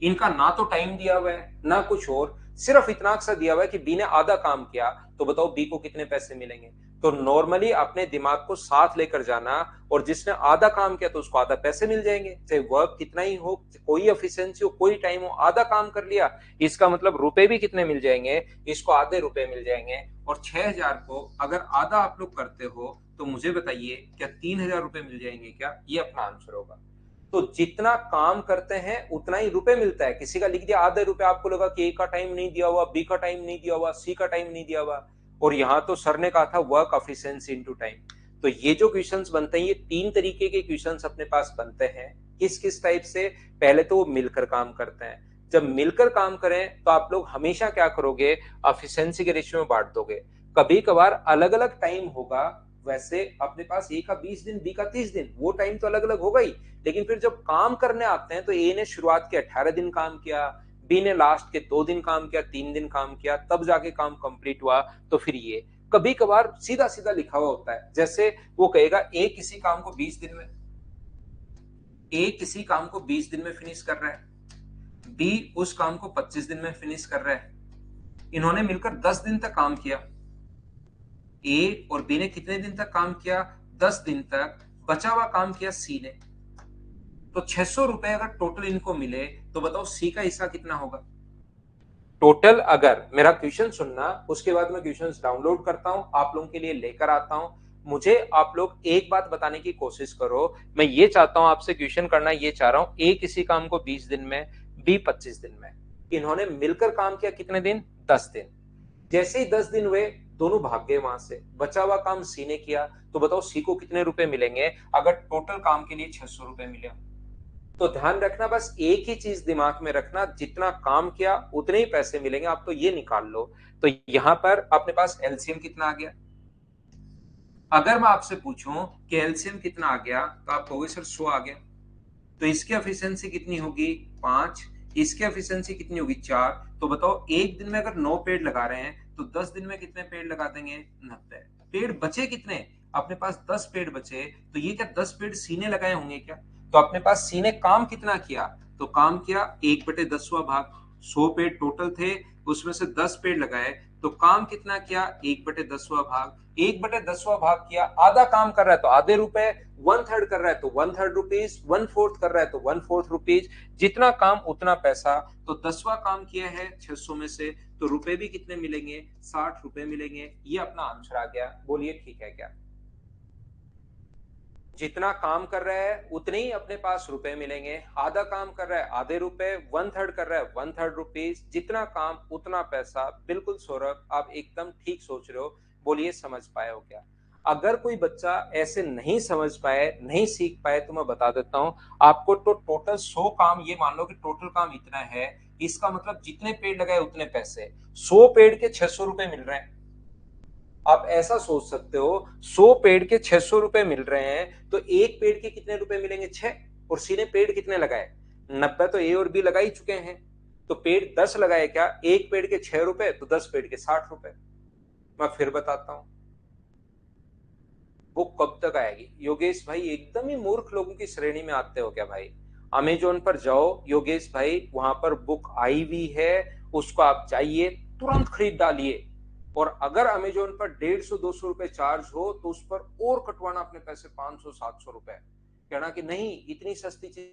इनका ना तो टाइम दिया हुआ है ना कुछ और, सिर्फ इतना सा दिया हुआ है कि बी ने आधा काम किया, तो बताओ बी को कितने पैसे मिलेंगे? तो नॉर्मली अपने दिमाग को साथ लेकर जाना, और जिसने आधा काम किया तो उसको आधा पैसे मिल जाएंगे, चाहे वर्क कितना ही हो, कोई एफिशिएंसी हो, कोई टाइम हो, आधा काम कर लिया, इसका मतलब रुपए भी कितने मिल जाएंगे, इसको आधे रुपए मिल जाएंगे। और 6,000 को अगर आधा आप लोग करते हो तो मुझे बताइए क्या 3,000 रुपए मिल जाएंगे क्या? ये अपना आंसर होगा। तो जितना काम करते हैं उतना ही रुपए मिलता है। किसी का लिख दिया आधे रुपए, आपको लगा कि ए का टाइम नहीं दिया हुआ, बी का टाइम नहीं दिया हुआ, सी का टाइम नहीं दिया हुआ। और यहां तो सर ने कहा था वर्क एफिशिएंसी इनटू टाइम। तो ये जो क्वेश्चंस बनते हैं, ये तीन तरीके के क्वेश्चंस अपने पास बनते हैं। किस किस टाइप से? पहले तो वो मिलकर काम करते हैं। जब मिलकर काम करें तो आप लोग हमेशा क्या करोगे, एफिशिएंसी के रेशियो में बांट दोगे। कभी कभार अलग अलग टाइम होगा, वैसे अपने पास ए का 20 दिन, बी का 30 दिन, वो टाइम तो अलग अलग होगा ही, लेकिन फिर जब काम करने आते हैं तो ए ने शुरुआत के 18 दिन काम किया, बी ने लास्ट के 2 दिन काम किया, 3 दिन काम किया, तब जाके काम कंप्लीट हुआ। तो फिर ये कभी कभार सीधा सीधा लिखा हुआ होता है, जैसे वो कहेगा ए किसी काम को 20 दिन में, ए किसी काम को 20 दिन में फिनिश कर रहा है, बी उस काम को 25 दिन में फिनिश कर रहा है। इन्होंने मिलकर 10 दिन तक काम किया। ए और बी ने कितने दिन तक काम किया? 10 दिन तक। बचा हुआ काम किया सी ने। तो 600 रुपए अगर टोटल इनको मिले तो बताओ सी का हिस्सा कितना होगा? टोटल, अगर मेरा क्वेश्चन सुनना, उसके बाद मैं क्वेश्चंस डाउनलोड करता हूं, आप लोगों के लिए लेकर आता हूं। मुझे आप लोग एक बात बताने की कोशिश करो, मैं ये चाहता हूं आपसे क्वेश्चन करना, ये चाह रहा हूं ए किसी काम को 20 दिन में, बी 25 दिन में, इन्होंने मिलकर काम किया कितने दिन? 10 दिन। जैसे ही 10 दिन हुए दोनों भाग गए वहां से, बचा हुआ काम सी ने किया। तो बताओ सी को कितने रुपए मिलेंगे अगर टोटल काम के लिए 600 रुपए मिले? तो ध्यान रखना, बस एक ही चीज दिमाग में रखना, जितना काम किया उतने ही पैसे मिलेंगे। आप तो ये निकाल लो। तो यहां पर अपने पास एलसीएम कितना आ गया? अगर मैं आपसे पूछूं कि एलसीएम कितना आ गया तो आप कहोगे सर 100 आ गया। तो इसकी एफिशिएंसी कितनी होगी? 5। इसकी एफिशिएंसी कितनी होगी? 4। तो बताओ एक दिन में अगर 9 पेड़ लगा रहे हैं तो 10 दिन में कितने पेड़ लगा देंगे? 90। पेड़ बचे कितने? अपने पास 10 पेड़ बचे। तो ये क्या 10 पेड़ सी ने लगाए होंगे क्या? तो अपने पास सी ने काम कितना किया? तो काम किया 1/10वां भाग। 100 पेड़ टोटल थे, उसमें से 10 पेड़ लगाए, तो काम कितना किया? 1/10वां भाग। 1/10वां भाग किया, आधा काम कर रहा है तो आधे रुपए, 1/3 कर रहा है तो 1/3 रुपीज, 1/4 कर रहा है तो 1/4 रुपीज। जितना काम उतना पैसा। तो 10वां काम किया है 600 में से, तो रुपए भी कितने मिलेंगे? 60 रुपए मिलेंगे। ये अपना आंसर आ गया। बोलिए ठीक है क्या? जितना काम कर रहा है उतने ही अपने पास रुपए मिलेंगे। आधा काम कर रहा है आधे रुपए, 1/3 कर रहा है 1/3 रुपीज। जितना काम उतना पैसा। बिल्कुल सौरभ, आप एकदम ठीक सोच रहे हो। बोलिए समझ पाए हो क्या? अगर कोई बच्चा ऐसे नहीं समझ पाए, नहीं सीख पाए, तो मैं बता देता हूं आपको। तो टोटल 100 काम, ये मान लो कि टोटल काम इतना है, इसका मतलब जितने पेड़ लगाए उतने पैसे। 100 पेड़ के 600 रुपए मिल रहे हैं। आप ऐसा सोच सकते हो, 100 पेड़ के 600 रुपए मिल रहे हैं, तो एक पेड़ के कितने रुपए मिलेंगे? 6। और सी ने पेड़ कितने लगाए? 90। तो ए और बी लगा ही चुके हैं। तो पेड़ 10 लगाए क्या? एक पेड़ के 6 रुपए, तो 10 पेड़ के 60 रुपए। मैं फिर बताता हूं, बुक कब तक आएगी? योगेश भाई एकदम ही मूर्ख लोगों की श्रेणी में आते हो क्या भाई? अमेजोन पर जाओ योगेश भाई, वहां पर बुक आई हुई है, उसको आप जाइए तुरंत खरीद डालिए। और अगर अमेजोन पर 150-200 रुपए चार्ज हो तो उस पर और कटवाना अपने पैसे 500-700 रुपए। कहना कि नहीं इतनी सस्ती चीज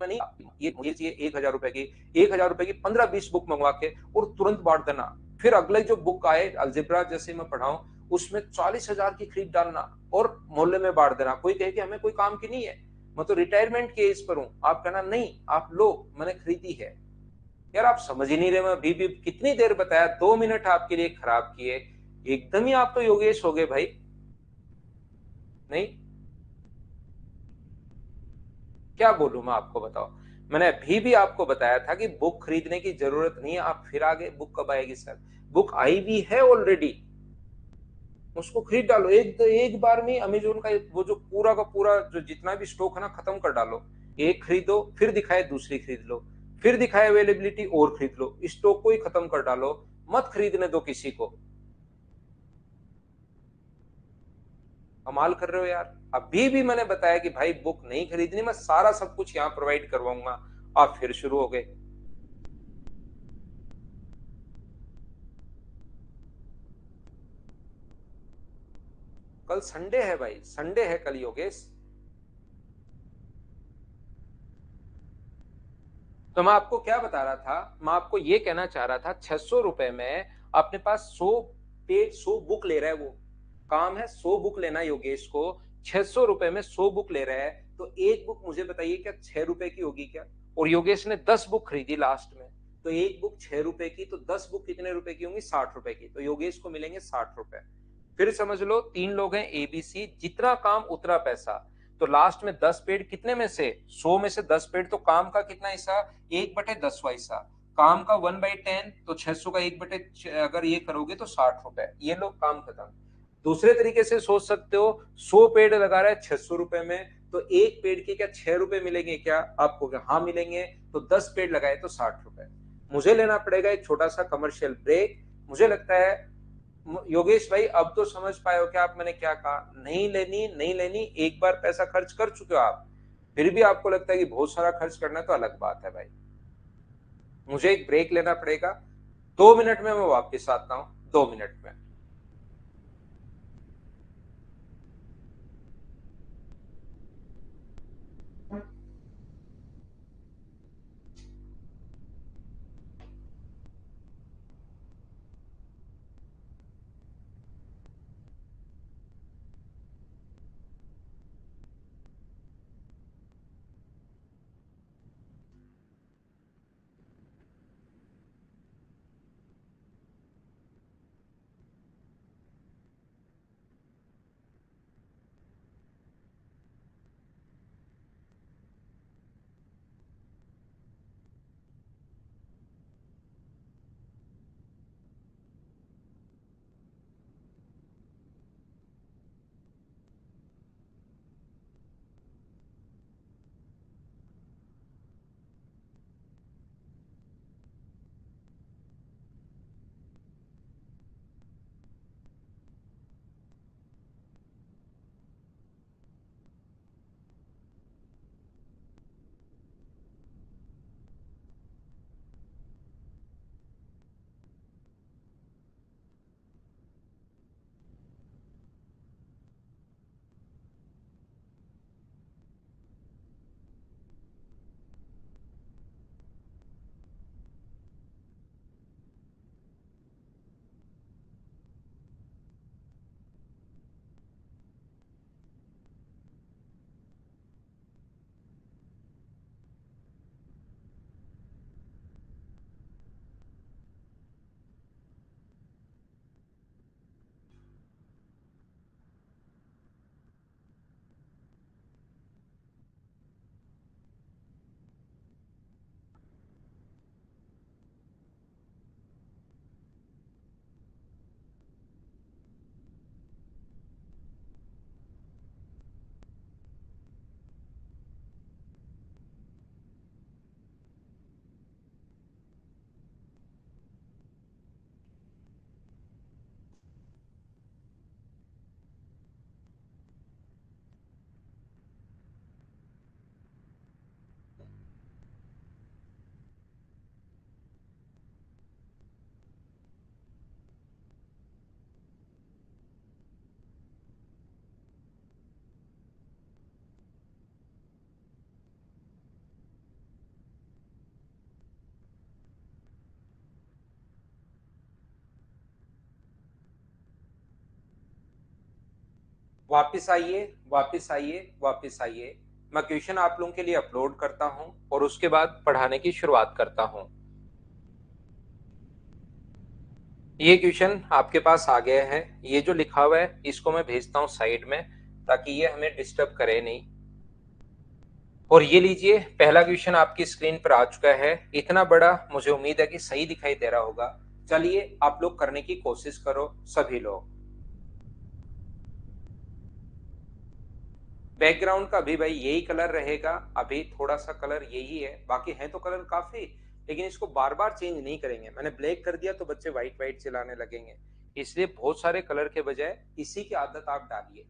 नहीं, ये मुझे चाहिए 1,000 रुपए की। 1,000 रुपए की 15-20 बुक मंगवा के और तुरंत बांट देना। फिर अगले जो बुक आए अलजेब्रा जैसे मैं पढ़ाऊं, उसमें 40,000 की खरीद डालना और मोहल्ले में बांट देना। कोई कहे कि हमें कोई काम की नहीं है, मैं तो रिटायरमेंट के एज पर हूं, आप कहना नहीं आप लो, मैंने खरीदी है। यार आप समझ ही नहीं रहे, मैं अभी भी कितनी देर बताया, 2 मिनट आपके लिए खराब किए। एकदम ही आप तो योगेश हो गए भाई। नहीं, क्या बोलूं मैं आपको, बताओ। मैंने अभी भी आपको बताया था कि बुक खरीदने की जरूरत नहीं है, आप फिर आगे बुक कब आएगी सर? बुक आई भी है ऑलरेडी, उसको खरीद डालो। एक बार में अमेजोन का वो जो पूरा का पूरा जो जितना भी स्टॉक है ना, खत्म कर डालो। एक खरीदो, फिर दिखाए दूसरी खरीद लो, फिर दिखाए अवेलेबिलिटी और खरीद लो, स्टॉक को ही खत्म कर डालो। मत खरीदने दो किसी को। कमाल कर रहे हो यार। अभी भी मैंने बताया कि भाई बुक नहीं खरीदनी, मैं सारा सब कुछ यहाँ प्रोवाइड करवाऊंगा। आप फिर शुरू हो गए। कल संडे है भाई, संडे है कल योगेश। तो मैं आपको क्या बता रहा था, मैं आपको ये कहना चाह रहा था 600 रुपए में अपने पास 100 पेज, 100 बुक ले रहा है वो। काम है 100 बुक लेना योगेश को। 600 रुपए में 100 बुक ले रहा है, तो एक बुक मुझे बताइए क्या 6 रुपए की होगी क्या? और योगेश ने 10 बुक खरीदी लास्ट में, तो एक बुक 6 रुपए की, तो 10 बुक कितने रुपए की होंगी? 60 रुपए की। तो योगेश को मिलेंगे 60 रुपए। फिर समझ लो 3 लोग हैं एबीसी, जितना काम उतना पैसा। तो लास्ट में 10 पेड़ कितने में से? 100 में से 10 पेड़, तो काम का कितना हिस्सा? 1/10वां हिस्सा। काम का 1/10, तो 600 का 1/, अगर ये करोगे तो 60 रुपए, ये लो काम खत्म। दूसरे तरीके से सोच सकते हो, 100 पेड़ लगा रहा है 600 रुपए में, तो एक पेड़ के क्या 6 रुपए मिलेंगे क्या आपको? क्या हाँ मिलेंगे। तो 10 पेड़ लगाए तो 60 रुपए। मुझे लेना पड़ेगा एक छोटा सा कमर्शियल ब्रेक। मुझे लगता है योगेश भाई अब तो समझ पाए हो क्या आप मैंने क्या कहा? नहीं लेनी, नहीं लेनी, एक बार पैसा खर्च कर चुके हो आप, फिर भी आपको लगता है कि बहुत सारा खर्च करना, तो अलग बात है भाई। मुझे एक ब्रेक लेना पड़ेगा, 2 मिनट में मैं वापस आता हूं, 2 मिनट में। वापिस आइए, वापिस आइए, वापिस आइए। मैं क्वेश्चन आप लोगों के लिए अपलोड करता हूं और उसके बाद पढ़ाने की शुरुआत करता हूं। ये क्वेश्चन आपके पास आ गया है। ये जो लिखा हुआ है इसको मैं भेजता हूं साइड में, ताकि ये हमें डिस्टर्ब करे नहीं। और ये लीजिए, पहला क्वेश्चन आपकी स्क्रीन पर आ चुका है। इतना बड़ा, मुझे उम्मीद है कि सही दिखाई दे रहा होगा। चलिए आप लोग करने की कोशिश करो, सभी लोग। बैकग्राउंड का भी भाई यही कलर रहेगा, अभी थोड़ा सा कलर यही है, बाकी है तो कलर काफी, लेकिन इसको बार बार चेंज नहीं करेंगे। मैंने ब्लैक कर दिया तो बच्चे व्हाइट व्हाइट चलाने लगेंगे, इसलिए बहुत सारे कलर के बजाय इसी की आदत आप डालिए।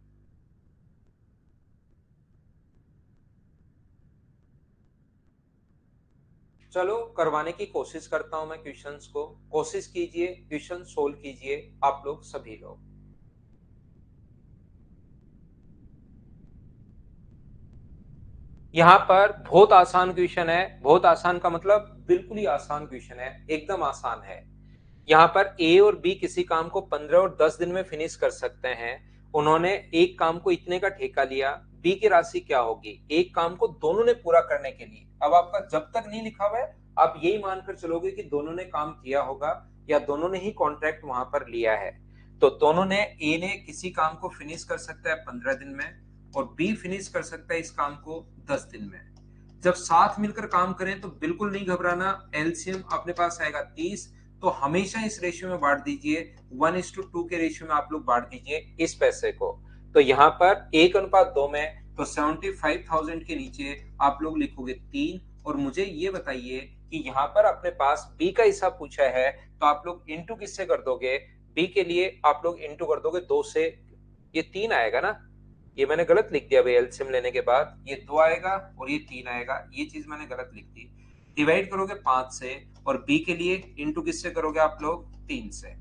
चलो करवाने की कोशिश करता हूं मैं क्वेश्चंस को। कोशिश कीजिए, क्वेश्चन सोल्व कीजिए आप लोग सभी लोग। यहाँ पर बहुत आसान क्वेश्चन है। बहुत आसान का मतलब बिल्कुल ही आसान क्वेश्चन है, एकदम आसान है। यहाँ पर ए और बी किसी काम को 15 और 10 दिन में फिनिश कर सकते हैं। उन्होंने एक काम को इतने का ठेका लिया, बी की राशि क्या होगी एक काम को दोनों ने पूरा करने के लिए? अब आपका जब तक नहीं लिखा हुआ है, आप यही मानकर चलोगे कि दोनों ने काम किया होगा या दोनों ने ही कॉन्ट्रैक्ट वहां पर लिया है। तो दोनों ने, ए ने किसी काम को फिनिश कर सकता है 15 दिन में, और बी फिनिश कर सकता है इस काम को 10 दिन में। जब साथ मिलकर काम करें तो बिल्कुल नहीं घबराना, एलसीएम अपने पास आएगा 30। तो हमेशा इस रेशियो में बांट दीजिए, 1:2 के रेशियो में आप लोग बांट दीजिए इस पैसे को। तो यहाँ पर 1:2 में, तो 75,000 के नीचे आप लोग लिखोगे 3। और मुझे ये बताइए कि यहाँ पर अपने पास बी का हिसाब पूछा है, तो आप लोग इंटू किससे कर दोगे? बी के लिए आप लोग इंटू कर दोगे 2 से, ये 3 आएगा ना, ये मैंने गलत लिख दिया भाई, एलसीएम लेने के बाद ये 2 आएगा और ये 3 आएगा, ये चीज मैंने गलत लिख दी। डिवाइड करोगे 5 से, और बी के लिए इंटू किससे करोगे आप लोग? 3 से।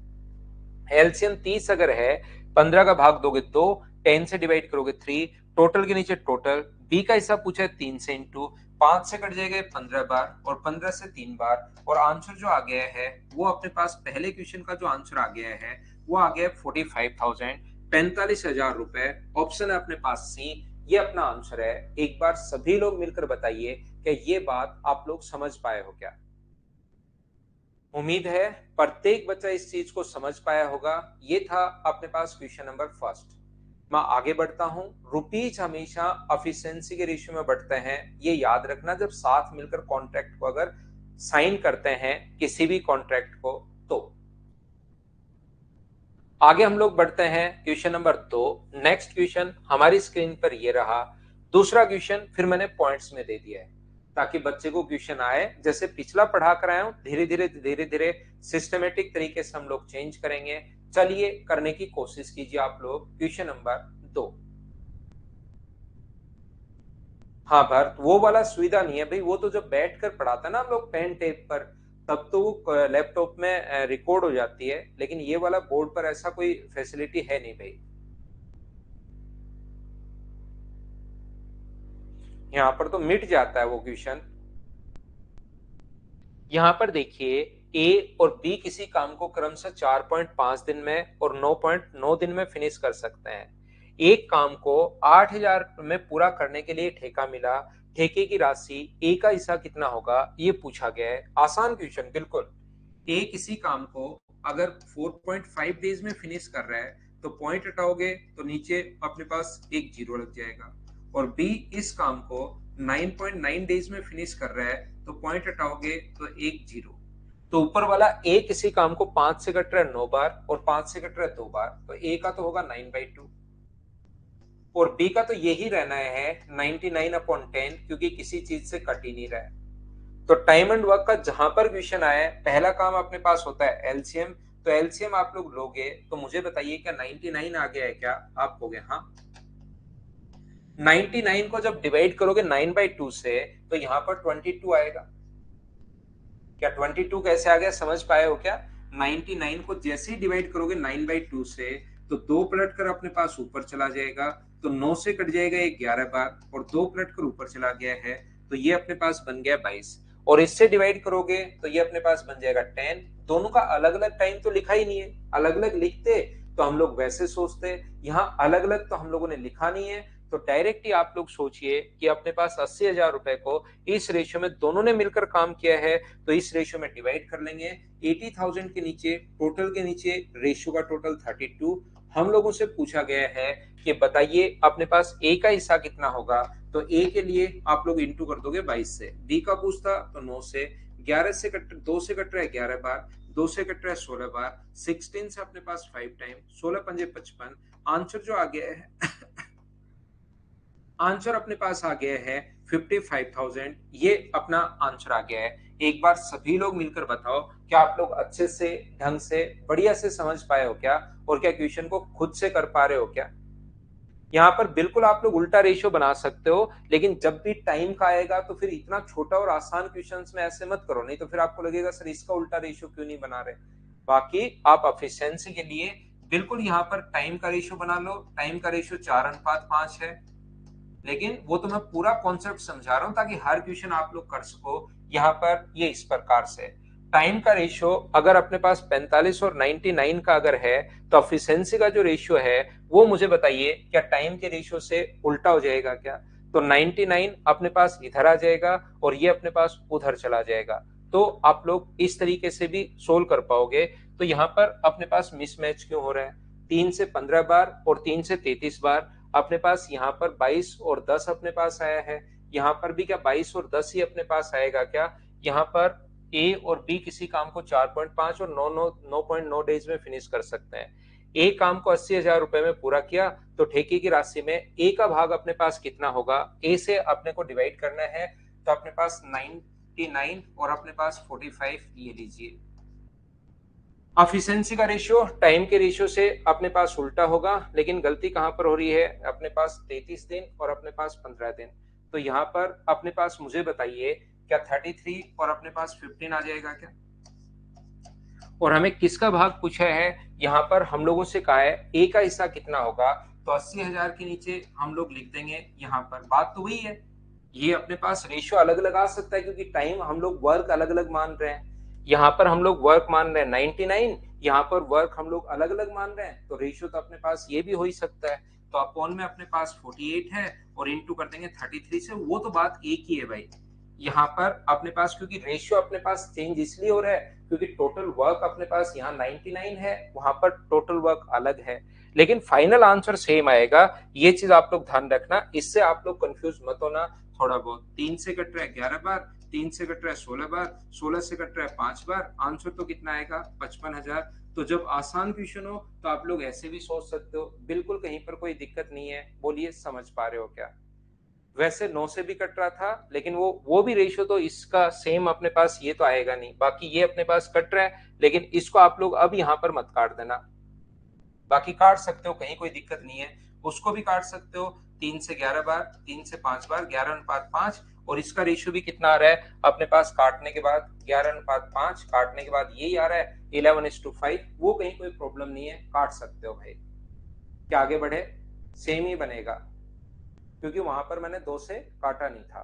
एलसीएम 30 अगर है, 15 का भाग दोगे 2, 10 से डिवाइड करोगे 3, टोटल के नीचे टोटल, बी का हिसाब पूछा है 3 से, इंटू 5 से कट जाएगा 15 बार, और 15 से 3 बार, और आंसर जो आ गया है वो अपने पास पहले क्वेश्चन का जो आंसर आ गया है वो आ गया 45,000, 45,000 रुपए। ऑप्शन है अपने पास सी, ये अपना आंसर है। एक बार सभी लोग मिलकर बताइए कि ये बात आप लोग समझ पाए हो क्या? उम्मीद है प्रत्येक बच्चा इस चीज को समझ पाया होगा। ये था अपने पास क्वेश्चन नंबर फर्स्ट। मैं आगे बढ़ता हूं। रुपीज हमेशा एफिशिएंसी के रेशियो में बढ़ते हैं, ये याद रखना जब साथ मिलकर कॉन्ट्रैक्ट को अगर साइन करते हैं किसी भी कॉन्ट्रैक्ट को। तो आगे हम लोग बढ़ते हैं क्वेश्चन नंबर 2। नेक्स्ट क्वेश्चन हमारी स्क्रीन पर ये रहा। दूसरा क्वेश्चन फिर मैंने पॉइंट्स में दे दिया है ताकि बच्चे को क्वेश्चन आए, जैसे पिछला पढ़ा कर आया हूं, धीरे धीरे सिस्टमेटिक तरीके से हम लोग चेंज करेंगे। चलिए करने की कोशिश कीजिए आप लोग। Question number 2। हाँ भरत, वो वाला सुविधा नहीं है भाई, वो तो जब बैठ कर पढ़ाता ना हम लोग पेन टेप पर, तब तो वो लैपटॉप में रिकॉर्ड हो जाती है, लेकिन ये वाला बोर्ड पर ऐसा कोई फैसिलिटी है नहीं भाई। यहाँ पर तो मिट जाता है वो क्वेश्चन। यहाँ पर देखिए, ए और बी किसी काम को क्रमशः 4.5 दिन में और 9.9 दिन में फिनिश कर सकते हैं। एक काम को 8,000 में पूरा करने के लिए ठेका मिला। ठेके की राशि ए का हिस्सा कितना होगा, ये पूछा गया है। आसान क्वेश्चन बिल्कुल। ए किसी काम को अगर 4.5 डेज में फिनिश कर रहा है, तो पॉइंट हटाओगे तो नीचे अपने पास एक जीरो लग जाएगा। और बी इस काम को 9.9 डेज में फिनिश कर रहा है, तो पॉइंट हटाओगे तो एक जीरो। तो ऊपर वाला ए किसी काम को 5 से कट रहा है 9 बार, और 5 से कट रहा है 2 बार, तो ए का तो होगा 9/2, और बी का तो यही रहना है 99/10, क्योंकि किसी चीज से कट ही नहीं रहा है। तो टाइम एंड वर्क का जहां पर क्वेश्चन आया है, पहला काम अपने पास होता है एलसीएम। तो एलसीएम आप लोग लोगे, तो मुझे बताइए क्या 99 आ गया है क्या? आप हो गए हाँ। 99 को जब डिवाइड करोगे 9/2 से, तो यहाँ पर 22 आएगा। क्या 22 कैसे आ गया, समझ पाए हो क्या? 99 को जैसे ही डिवाइड करोगे 9/2 से, तो 2 पलट कर अपने पास ऊपर चला जाएगा, तो 9 से कट जाएगा 11 बार, और 2 पलट कर ऊपर चला गया है, तो ये अपने पास बन गया 22। और इससे डिवाइड करोगे तो ये अपने पास बन जाएगा 10। दोनों का अलग अलग टाइम तो लिखा ही नहीं है, अलग अलग लिखते तो हम लोग वैसे सोचते, यहाँ अलग अलग तो हम लोगों ने लिखा नहीं है। तो डायरेक्ट ही आप लोग सोचिए कि अपने पास 80,000 रुपए को इस रेशियो में दोनों ने मिलकर काम किया है, तो इस रेशियो में डिवाइड कर लेंगे। 80,000 के नीचे टोटल के नीचे रेशियो का टोटल 32। हम लोगों से पूछा गया है कि बताइए अपने पास ए का हिस्सा कितना होगा, तो ए के लिए आप लोग इंटू कर दोगे 22 से। बी का पूछता तो 9 से, 11 से कट 2 से कट रहा है 11 बार, 2 से कट रहा है 16 बार, 16 से अपने पास 5 टाइम, 16 पंजे 55। आंसर जो आ गया है आंसर अपने पास आ गया है 55,000। ये अपना आंसर आ गया है। एक बार सभी लोग मिलकर बताओ, क्या आप लोग अच्छे से ढंग से बढ़िया से समझ पाए हो क्या? और क्या क्वेश्चन को खुद से कर पा रहे हो क्या? यहाँ पर बिल्कुल आप लोग उल्टा रेशियो बना सकते हो, लेकिन जब भी टाइम का आएगा तो फिर इतना छोटा और आसान क्वेश्चंस में ऐसे मत करो, नहीं तो फिर आपको लगेगा सर इसका उल्टा रेशियो क्यों नहीं बना रहे। बाकी आप एफिशिएंसी के लिए बिल्कुल यहाँ पर टाइम का रेशियो बना लो। टाइम का रेशियो 4:5 है, लेकिन वो तो मैं पूरा कॉन्सेप्ट समझा रहा हूं ताकि हर क्वेश्चन आप लोग कर सको। यहाँ पर ये इस प्रकार से टाइम का रेशियो अगर अपने पास 45 और 99 का अगर है, तो एफिशिएंसी का जो रेशियो है वो मुझे बताइए क्या टाइम के रेशियो से उल्टा हो जाएगा क्या? तो 99 अपने पास इधर आ जाएगा और ये अपने पास उधर चला जाएगा। तो आप लोग इस तरीके से भी सोल्व कर पाओगे। तो यहाँ पर अपने पास मिसमैच क्यों हो रहा है? 3 से 15 बार और 3 से 33 बार, अपने पास यहाँ पर 22 और 10 अपने पास आया है। यहाँ पर भी क्या 22 और 10 ही अपने पास आएगा क्या? यहाँ पर ए और बी किसी काम को 4.5 और 9.9 डेज में फिनिश कर सकते हैं। ए काम को 80,000 रुपए में पूरा किया तो ठेके की राशि में ए का भाग अपने पास कितना होगा? ए से अपने को डिवाइड करना है तो अपने पास 99 और अपने पास 45 ये लीजिए। एफिशिएंसी का रेशियो टाइम के रेशियो से अपने पास उल्टा होगा, लेकिन गलती कहां पर हो रही है? अपने पास 33 दिन और अपने पास 15 दिन। तो यहां पर अपने पास मुझे बताइए क्या 33 और अपने पास 15 आ जाएगा क्या? और हमें किसका भाग पूछा है? यहाँ पर हम लोगों से कहा है ए का हिस्सा कितना होगा, तो 80,000 के नीचे हम लोग लिख देंगे। यहाँ पर बात तो वही है, ये अपने पास रेशियो अलग अलग आ सकता है क्योंकि टाइम हम लोग वर्क अलग अलग मान रहे हैं। यहाँ पर हम लोग वर्क मान रहे हैं 99, यहाँ पर वर्क हम लोग अलग अलग मान रहे हैं, तो रेशियो तो अपने पास ये भी हो ही सकता है। तो अपॉन में अपने पास 48 है और इंटू कर देंगे 33 से, वो तो बात एक ही है भाई। यहाँ पर अपने पास क्योंकि रेशियो अपने पास चेंज इसलिए हो रहा है क्योंकि टोटल वर्क अपने पास यहाँ 99 है, वहां पर टोटल वर्क अलग है, लेकिन फाइनल आंसर सेम आएगा। ये चीज आप लोग ध्यान रखना, इससे आप लोग कंफ्यूज मत होना थोड़ा बहुत। 3 से कट रहा है 11 बार, 3 से कट रहा है 16 बार, 16 से कट रहा है 5 बार, आंसर तो कितना आएगा? 55,000। तो जब आसान क्वेश्चन हो तो आप लोग ऐसे भी सोच सकते हो, बिल्कुल कहीं पर कोई दिक्कत नहीं है। बोलिए समझ पा रहे हो क्या? वैसे 9 से भी कट रहा था, लेकिन वो भी रेशियो तो इसका सेम अपने पास ये तो आएगा नहीं, बाकी ये अपने पास कट रहा है, लेकिन इसको आप लोग अब यहाँ पर मत काट देना। बाकी काट सकते हो, कहीं कोई दिक्कत नहीं है, उसको भी काट सकते हो। 3 से 11 बार, 3 से 5 बार, 11:5, और इसका रेशियो भी कितना आ रहा है अपने पास काटने के बाद? 11:5 काटने के बाद यही आ रहा है 11:5। वो कहीं कोई प्रॉब्लम नहीं है, काट सकते हो भाई। क्या आगे बढ़े? सेम ही बनेगा क्योंकि वहां पर मैंने 2 से काटा नहीं था।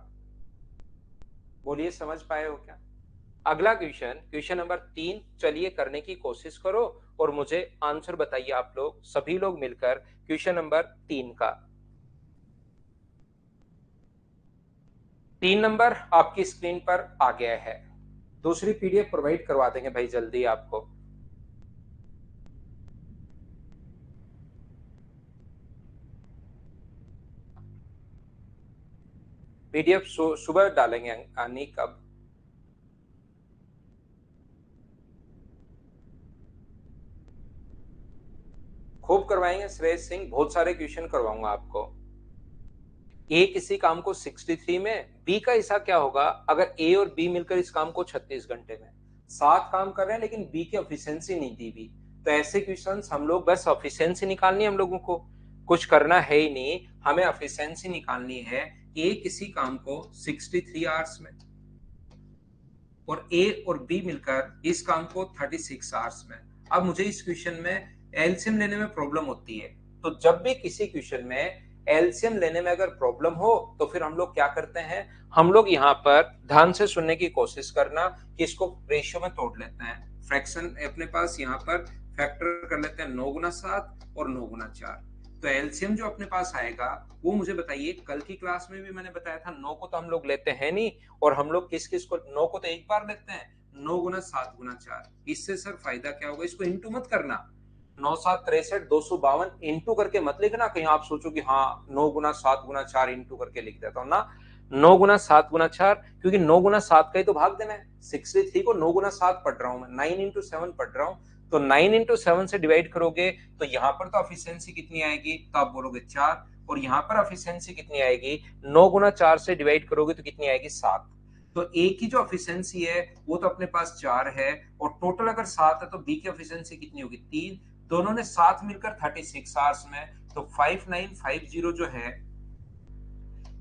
बोलिए समझ पाए हो क्या? अगला क्वेश्चन, क्वेश्चन नंबर 3, चलिए करने की कोशिश करो और मुझे आंसर बताइए आप लोग सभी लोग मिलकर क्वेश्चन नंबर 3 का। 3 नंबर आपकी स्क्रीन पर आ गया है। दूसरी पीडीएफ प्रोवाइड करवा देंगे भाई जल्दी आपको। पीडीएफ सुबह डालेंगे आनी कब? खूब करवाएंगे श्रेयस सिंह, बहुत सारे क्वेश्चन करवाऊंगा आपको। ए किसी काम को 63 में, बी का हिस्सा क्या होगा अगर ए और बी मिलकर इस काम को 36 घंटे में? 7 काम कर रहे हैं लेकिन बी की एफिशिएंसी नहीं दी हुई, तो ऐसे क्वेश्चंस हम लोग बस एफिशिएंसी निकालनी है, हम लोगों को कुछ करना है ही नहीं, हमें एफिशिएंसी निकालनी है। ए किसी काम को 63 आवर्स में और ए और बी मिलकर इस काम को 36 आवर्स में। अब मुझे इस क्वेश्चन में एलसीएम लेने में प्रॉब्लम होती है, तो जब भी किसी क्वेश्चन में एलसीएम लेने में अगर प्रॉब्लम हो तो फिर हम लोग क्या करते हैं? हम लोग यहाँ पर ध्यान से सुनने की कोशिश करना कि इसको रेशियो में तोड़ लेते हैं। फ्रैक्शन अपने पास यहाँ पर फैक्टर कर लेते हैं 9 × 7 और 9 × 4। तो एलसीएम जो अपने पास आएगा वो मुझे बताइए। कल की क्लास में भी मैंने बताया था 9 को तो हम लोग लेते हैं नहीं, और हम लोग किस किस को 9 को तो एक बार लेते हैं, 9 × 7 × 4। इससे सर फायदा क्या होगा? इसको इंटू मत करना, 9×7 = 63, 252 इंटू करके मत लिखना, कहीं आप सोचो कि हाँ 9 × 7 × 4 इंटू करके लिख देता हूँ ना। 9 × 7 × 4, क्योंकि 9 × 7 का ही तो भाग देना है। 63 को 9 × 7 पढ़ रहा हूं मैं, 9 × 7 पढ़ रहा हूं, तो 9 × 7 से डिवाइड करोगे तो यहाँ पर तो एफिशिएंसी कितनी आएगी? तो आप बोलोगे 4, और यहाँ पर एफिशिएंसी कितनी आएगी? 9 × 4 से डिवाइड करोगे तो कितनी आएगी? 7। तो ए की जो एफिशिएंसी है वो तो अपने पास 4 है, और टोटल अगर 7 है तो बी की एफिशिएंसी कितनी होगी? 3। दोनों ने साथ मिलकर 36 आवर्स में, तो 5950 जो है,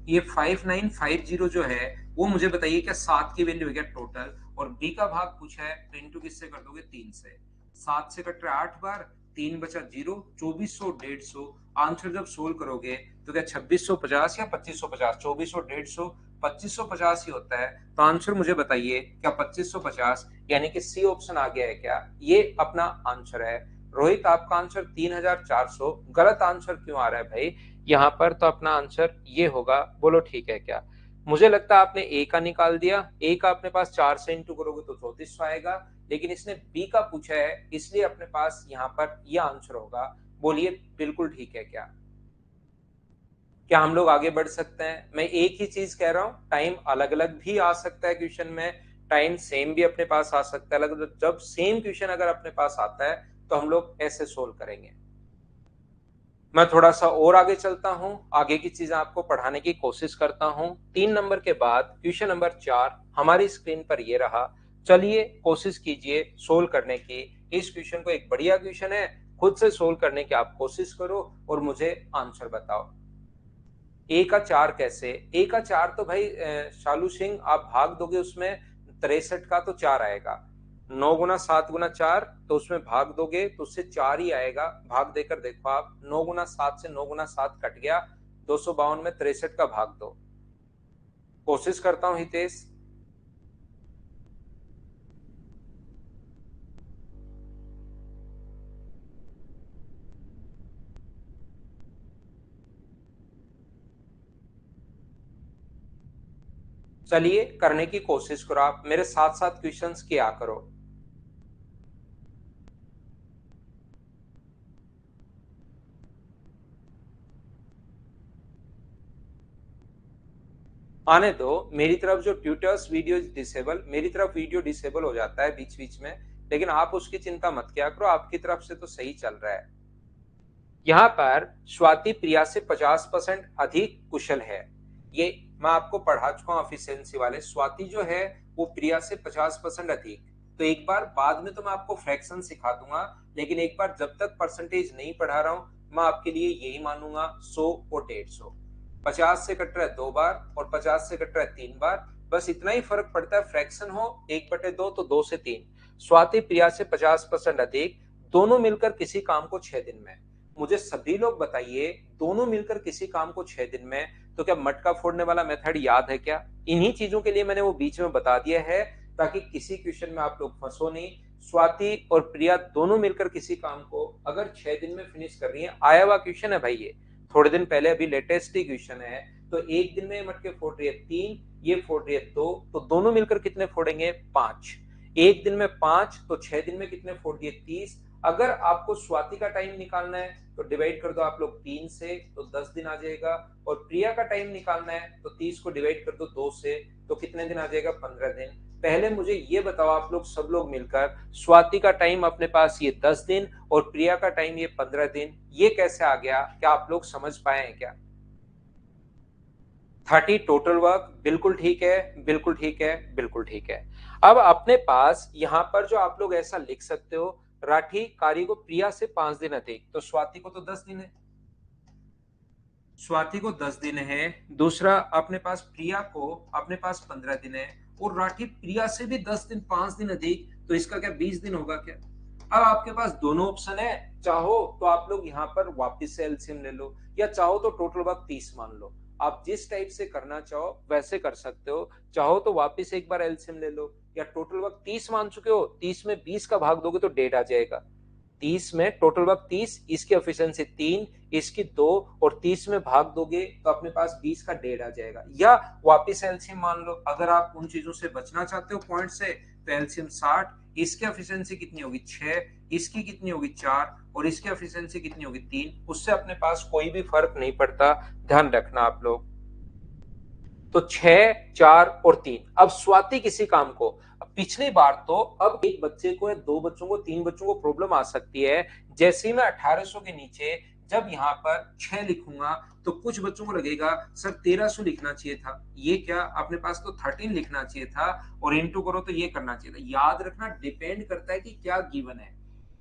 ये 5950 जो है वो मुझे बताइए क्या 7 की वैल्यू है क्या टोटल? और बी का भाग पूछा है तो इंटू किससे कर दोगे? 3 से। 7 से कट रहा है 8 बार, 3 बचा 0, 2400 150। आंसर जब सोल्व करोगे तो क्या 2650 या 2550? 2400 150 2550 ही होता है, तो आंसर मुझे बताइए क्या 2550 यानी कि सी ऑप्शन आ गया है क्या? ये अपना आंसर है। रोहित आपका आंसर 3400, गलत आंसर क्यों आ रहा है भाई यहाँ पर? तो अपना आंसर ये होगा, बोलो ठीक है क्या? मुझे लगता है आपने ए का निकाल दिया, ए का अपने पास 4 से इंटू करोगे तो 3400 आएगा, लेकिन इसने बी का पूछा है इसलिए अपने पास यहाँ पर यह आंसर होगा। बोलिए बिल्कुल ठीक है क्या? क्या हम लोग आगे बढ़ सकते हैं? मैं एक ही चीज कह रहा हूँ, टाइम अलग अलग भी आ सकता है क्वेश्चन में, टाइम सेम भी अपने पास आ सकता है। अलग जब सेम क्वेश्चन अगर अपने पास आता है तो हम लोग ऐसे सोल्व करेंगे। मैं थोड़ा सा और आगे चलता हूं, आगे की चीजें आपको पढ़ाने की कोशिश करता हूं। 3 नंबर के बाद क्वेश्चन नंबर 4 हमारी स्क्रीन पर ये रहा। चलिए कोशिश कीजिए सोल्व करने की। इस क्वेश्चन को, एक बढ़िया क्वेश्चन है, खुद से सोल्व करने की आप कोशिश करो और मुझे आंसर बताओ। ए का 4 कैसे? ए का 4 तो भाई शालू सिंह आप भाग दोगे उसमें 63 का तो 4 आएगा। 9 गुना 7 गुना 4, तो उसमें भाग दोगे तो उससे 4 ही आएगा। भाग देकर देखो आप, 9 गुना 7 से 9 गुना 7 कट गया, 252 में 63 का भाग दो। कोशिश करता हूं हितेश। चलिए करने की कोशिश करो, आप मेरे साथ साथ क्वेश्चंस किया करो। आने दो, मेरी तरफ जो ट्यूटर्स वीडियो डिसेबल, मेरी तरफ वीडियो डिसेबल हो जाता है बीच बीच में, लेकिन आप उसकी चिंता मत किया करो, आपकी तरफ से तो सही चल रहा है। यहाँ पर स्वाति प्रिया से 50% अधिक कुशल है। ये मैं आपको पढ़ा चुका हूँ एफिशिएंसी वाले। स्वाति जो है वो प्रिया से 50% अधिक। तो एक बार बाद में तो मैं आपको फ्रैक्शन सिखा दूंगा, लेकिन एक बार जब तक परसेंटेज नहीं पढ़ा रहा हूँ, मैं आपके लिए यही मानूंगा 100 और 150। 50 से कट रहा है 2 बार और 50 से कट रहा है 3 बार, बस इतना ही फर्क पड़ता है। फ्रैक्शन हो 1/2 तो 2 से 3। स्वाति प्रिया से 50% अधिक, दोनों मिलकर किसी काम को 6 दिन में। मुझे सभी लोग बताइए, दोनों मिलकर किसी काम को 6 दिन में, तो क्या मटका फोड़ने वाला मेथड याद है क्या? इन्हीं चीजों के लिए मैंने वो बीच में बता दिया है, ताकि किसी क्वेश्चन में आप लोग फंसो नहीं। स्वाति और प्रिया दोनों मिलकर किसी काम को अगर 6 दिन में फिनिश कर रही है, आया हुआ क्वेश्चन है भाई, ये थोड़े दिन पहले अभी लेटेस्ट ही क्वेश्चन है। तो एक दिन में मटके फोड़ रही है 3, ये फोड़ रही है 2, तो दोनों मिलकर कितने फोड़ेंगे? 5। एक दिन में 5, तो 6 दिन में कितने फोड़ दिए? 30। अगर आपको स्वाति का टाइम निकालना है तो डिवाइड कर दो आप लोग 3 से, तो 10 दिन आ जाएगा। और प्रिया का टाइम निकालना है तो 30 को डिवाइड कर दो 2 से, तो कितने दिन आ जाएगा? 15 दिन। पहले मुझे ये बताओ आप लोग सब लोग मिलकर, स्वाति का टाइम अपने पास ये 10 दिन और प्रिया का टाइम ये 15 दिन, ये कैसे आ गया? क्या आप लोग समझ पाए हैं क्या? 30 टोटल वर्क, बिल्कुल ठीक है, बिल्कुल ठीक है, बिल्कुल ठीक है। अब अपने पास यहां पर जो आप लोग ऐसा लिख सकते हो, राठी कार्य को प्रिया से 5 दिन अधिक, तो स्वाति को तो 10 दिन है, स्वाति को 10 दिन है। दूसरा अपने पास प्रिया को अपने पास 15 दिन है, और राठी प्रिया से भी 10 दिन 5 दिन अधिक, तो इसका क्या 20 दिन होगा क्या? अब आपके पास दोनों ऑप्शन है, चाहो तो आप लोग यहाँ पर वापिस से एलसीएम ले लो, या चाहो तो टोटल वर्क 30 मान लो। आप जिस टाइप से करना चाहो वैसे कर सकते हो। चाहो तो वापिस एक बार एलसीएम ले लो, या टोटल वर्क 30 मान चुके हो, 30 में 20 का भाग दोगे तो डेढ़ आ जाएगा। 30 में टोटल वर्क 30, इसकी एफिशिएंसी 3, इसकी 2, और 30 में भाग दोगे तो अपने पास 20 का डेढ़ आ जाएगा। या वापिस एलसीएम मान लो, अगर आप उन चीजों से बचना चाहते हो पॉइंट से, तो एलसीएम 60, इसकी एफिशिएंसी कितनी होगी? 6, इसकी कितनी होगी? 4, और इसकी एफिशिएंसी कितनी होगी? 3। उससे अपने पास कोई भी फर्क नहीं पड़ता, ध्यान रखना आप लोग। तो 6, 4 और 3। अब स्वाति किसी काम को, पिछली बार तो, अब एक बच्चे को या 2 बच्चों को, 3 बच्चों को प्रॉब्लम आ सकती है। जैसे ही मैं 1800 के नीचे जब यहाँ पर 6 लिखूंगा, तो कुछ बच्चों को लगेगा सर 1300 लिखना चाहिए था, ये क्या अपने पास तो 13 लिखना चाहिए था, और इंटू करो तो ये करना चाहिए था। याद रखना, डिपेंड करता है कि क्या गिवन है।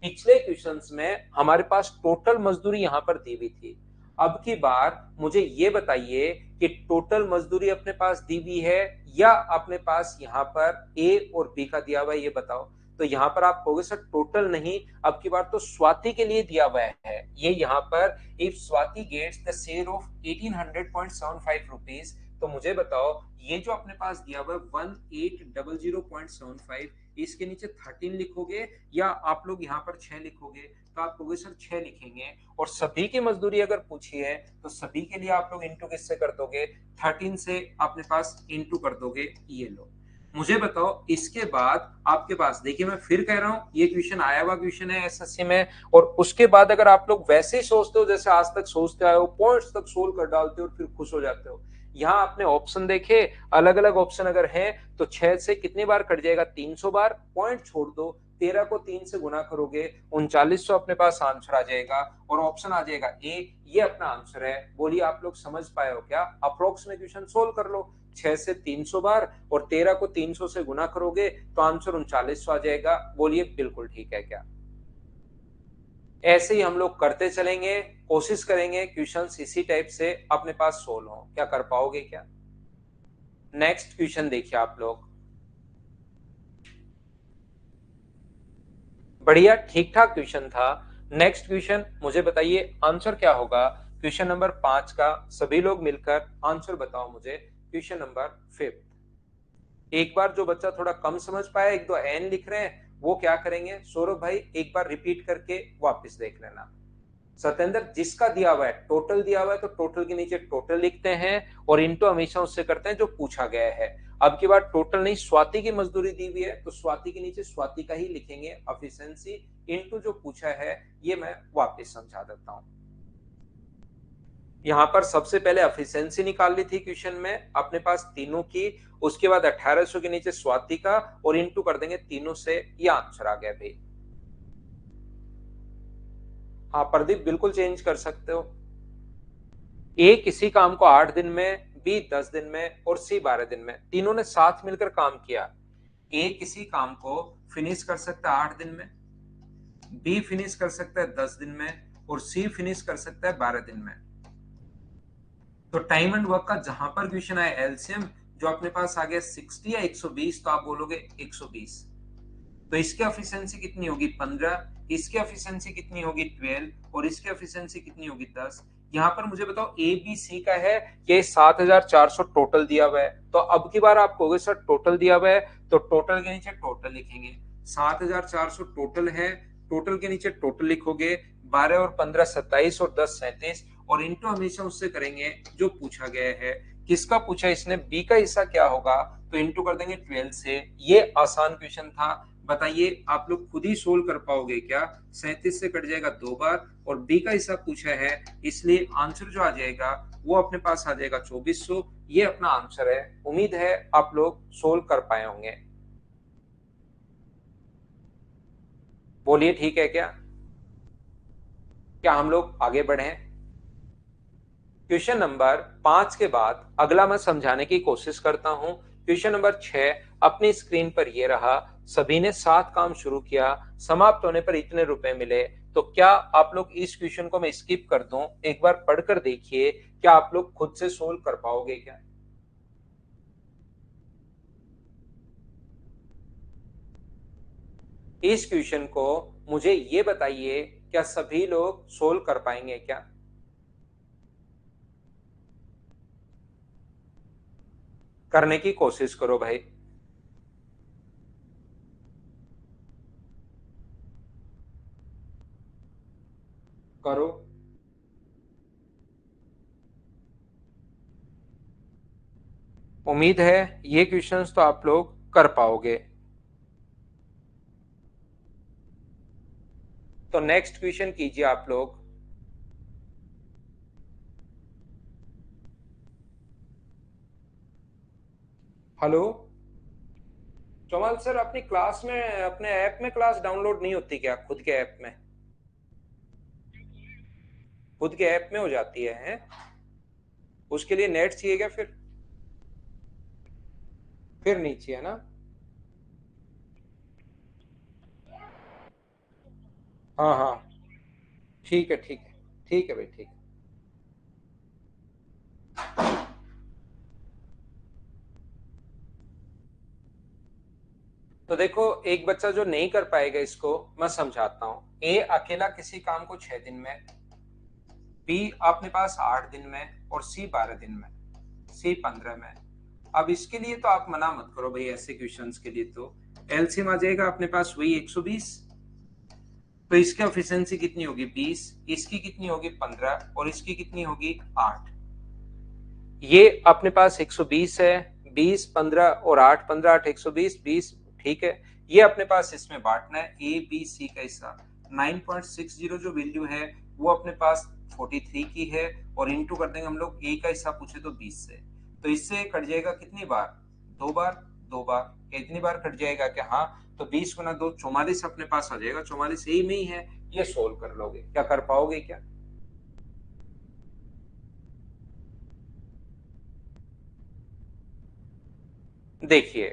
पिछले क्वेश्चंस में हमारे पास टोटल मजदूरी यहाँ पर दी हुई थी। अब की बार मुझे ये बताइए कि टोटल मजदूरी अपने पास दी हुई है, या अपने पास यहाँ पर ए और बी का दिया हुआ है, ये बताओ। तो यहाँ पर आप कहोगे सर टोटल नहीं, अब की बार तो स्वाति के लिए दिया हुआ है। ये यहाँ पर if Swati gets the share of 1800.75 rupees, तो मुझे बताओ ये जो अपने पास दिया हुआ है 1800.75, इसके नीचे 13 लिखोगे या आप लोग यहाँ पर 6 लिखोगे? तो आप कहोगे सर 6 लिखेंगे। और सभी की मजदूरी अगर पूछी है तो सभी के लिए आप लोग इंटू किससे कर दोगे? 13 से अपने पास इंटू कर दोगे, ये लो। मुझे बताओ इसके बाद आपके पास, देखिए मैं फिर कह रहा हूं ये क्वेश्चन आया हुआ क्वेश्चन है एसएससी में, और उसके बाद अगर आप लोग वैसे ही सोचते हो जैसे आज तक सोचते आए हो, पॉइंट्स तक सोल्व कर डालते हो और फिर खुश हो जाते हो, यहाँ आपने ऑप्शन देखे, अलग अलग ऑप्शन अगर है तो 6 से कितनी बार कट जाएगा, 300 बार, पॉइंट छोड़ दो, 13 को 3 से गुना करोगे 3900 अपने पास आंसर आ जाएगा, और ऑप्शन आ जाएगा ए, ये अपना आंसर है। बोलिए आप लोग समझ पाए हो क्या? अप्रोक्स में क्वेश्चन सोल्व कर लो, 6 से 300 बार और 13 को 300 से गुना करोगे तो आंसर 3900 आ जाएगा। बोलिए बिल्कुल ठीक है क्या? ऐसे ही हम लोग करते चलेंगे, कोशिश करेंगे क्वेश्चंस इसी टाइप से अपने पास सोल्व हो। क्या कर पाओगे क्या? नेक्स्ट क्वेश्चन देखिए आप लोग, बढ़िया ठीक ठाक क्वेश्चन था। नेक्स्ट क्वेश्चन मुझे बताइए आंसर क्या होगा क्वेश्चन नंबर 5 का, सभी लोग मिलकर आंसर बताओ मुझे क्वेश्चन नंबर 5। एक बार जो बच्चा थोड़ा कम समझ पाया, एक दो एन लिख रहे हैं, वो क्या करेंगे सौरभ भाई, एक बार रिपीट करके वापस देख लेना। सत्येंद्र, जिसका दिया हुआ है टोटल दिया हुआ है तो टोटल के नीचे टोटल लिखते हैं और इनटू हमेशा उससे करते हैं जो पूछा गया है। अब की बार टोटल नहीं, स्वाति की मजदूरी दी हुई है तो स्वाति के नीचे स्वाति का ही लिखेंगे, एफिशिएंसी इनटू जो पूछा है, ये मैं वापस समझा देता हूं। यहां पर सबसे पहले एफिशिएंसी निकाल ली थी क्वेश्चन में अपने पास तीनों की, उसके बाद 1800 के नीचे स्वाति का और इनटू कर देंगे तीनों से, ये आंसर आ गया भाई। हाँ प्रदीप बिल्कुल चेंज कर सकते हो। ए किसी काम को 8 दिन में, बी 10 दिन में और सी 12 दिन में, तीनों ने साथ मिलकर काम किया। ए किसी काम को फिनिश कर सकता है 8 दिन में, बी फिनिश कर सकता है 10 दिन में और सी फिनिश कर सकता है 12 दिन में। तो टाइम एंड वर्क का जहां पर क्वेश्चन आया एलसीएम जो अपने पास आ गया 60 या 120, तो आप बोलोगे 120। तो इसकी एफिशिएंसी कितनी होगी 15, इसकी एफिशिएंसी कितनी होगी 12 और इसकी एफिशिएंसी कितनी होगी 10। यहाँ पर मुझे बताओ ए बी सी का है कि 7400 टोटल दिया हुआ है, तो अब की बार आप कहोगे सर टोटल दिया हुआ है तो टोटल के नीचे टोटल लिखेंगे, 7400 टोटल है, टोटल के नीचे टोटल लिखोगे, 12 और 15 27 और 10 37 और इनटू हमेशा उससे करेंगे जो पूछा गया है। किसका पूछा इसने, बी का हिस्सा क्या होगा, तो इनटू कर देंगे 12 से। ये आसान क्वेश्चन था, बताइए आप लोग खुद ही सोल्व कर पाओगे क्या? 37 से कट जाएगा 2 बार और बी का हिस्सा पूछा है, इसलिए आंसर जो आ जाएगा वो अपने पास आ जाएगा 2400। ये अपना आंसर है। उम्मीद है आप लोग सोल्व कर पाए होंगे। बोलिए ठीक है क्या? क्या हम लोग आगे बढ़े? क्वेश्चन नंबर 5 के बाद अगला मैं समझाने की कोशिश करता हूं। क्वेश्चन नंबर 6 अपनी स्क्रीन पर ये रहा, सभी ने 7 काम शुरू किया, समाप्त होने पर इतने रुपए मिले। तो क्या आप लोग इस क्वेश्चन को मैं स्किप कर दूं, एक बार पढ़कर देखिए, क्या आप लोग खुद से सोल्व कर पाओगे क्या? इस क्वेश्चन को मुझे ये बताइए, क्या सभी लोग सोल्व कर पाएंगे क्या? करने की कोशिश करो भाई। करो। उम्मीद है ये क्वेश्चंस तो आप लोग कर पाओगे। तो नेक्स्ट क्वेश्चन कीजिए आप लोग। हेलो चौमाल सर, अपनी क्लास में, अपने ऐप में क्लास डाउनलोड नहीं होती क्या? खुद के ऐप में, खुद के ऐप में हो जाती है? उसके लिए नेट चाहिए क्या? फिर नहीं चाहिए ना? हाँ हाँ ठीक है ठीक है, ठीक है भाई ठीक है। तो देखो एक बच्चा जो नहीं कर पाएगा इसको मैं समझाता हूँ। ए अकेला किसी काम को 6 दिन में, बी अपने पास 8 दिन में और सी 12 दिन में, सी 15 में। अब इसके लिए तो आप मना मत करो भाई, ऐसे क्वेश्चंस के लिए तो एलसीएम आ जाएगा अपने पास वही 120। तो इसकी एफिशिएंसी कितनी होगी 20, इसकी कितनी होगी 15 और इसकी कितनी होगी 8। ये अपने पास 120 है, 20 15 और 8 15 8 120 20, ठीक है। ये अपने पास इसमें बांटना है ए बी सी का हिस्सा। 9.60 जो वैल्यू है वो अपने पास 43 की है, और इंटू कर देंगे हम लोग, ए का हिस्सा पूछे तो 20 से। तो इससे कट जाएगा कितनी बार, 2 बार। 2 बार कितनी बार कट जाएगा क्या, हाँ। तो 20 गुना 2 44 अपने पास आ जाएगा, 44 ए में ही है। ये सोल्व कर लोगे, क्या कर पाओगे क्या? देखिए,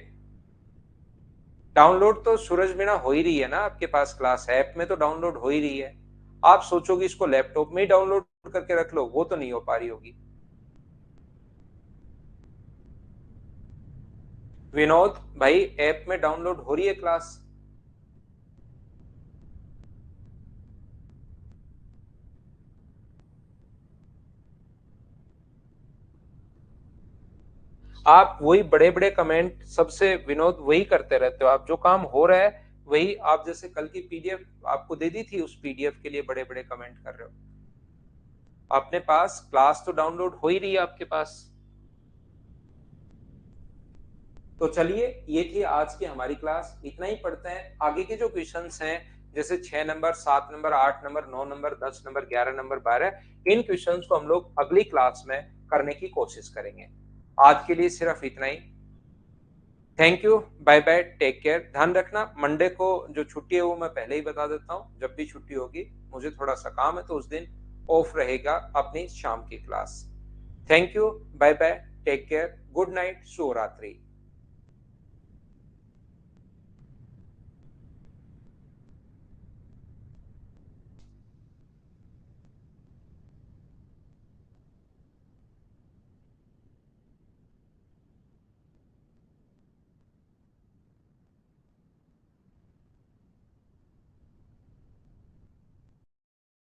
डाउनलोड तो सूरज बिना हो ही रही है ना, आपके पास क्लास ऐप में तो डाउनलोड हो ही रही है। आप सोचोगे इसको लैपटॉप में ही डाउनलोड करके रख लो, वो तो नहीं हो पा रही होगी। विनोद भाई, ऐप में डाउनलोड हो रही है क्लास? आप वही बड़े बड़े कमेंट सबसे विनोद वही करते रहते हो, आप जो काम हो रहा है वही। आप जैसे कल की पीडीएफ आपको दे दी थी, उस पीडीएफ के लिए बड़े बड़े कमेंट कर रहे हो। अपने पास क्लास तो डाउनलोड हो ही रही है आपके पास। तो चलिए, ये थी आज की हमारी क्लास, इतना ही पढ़ते हैं। आगे के जो क्वेश्चंस हैं, जैसे 6 number 7 number 8 number 9 number 10 number 11 number 12, इन क्वेश्चंस को हम लोग अगली क्लास में करने की कोशिश करेंगे। आज के लिए सिर्फ इतना ही। Thank you, bye bye, take care. ध्यान रखना, मंडे को जो छुट्टी है वो मैं पहले ही बता देता हूँ, जब भी छुट्टी होगी मुझे थोड़ा सा काम है तो उस दिन ऑफ रहेगा अपनी शाम की class. Thank you, bye bye, take care, good night, शुभ रात्रि।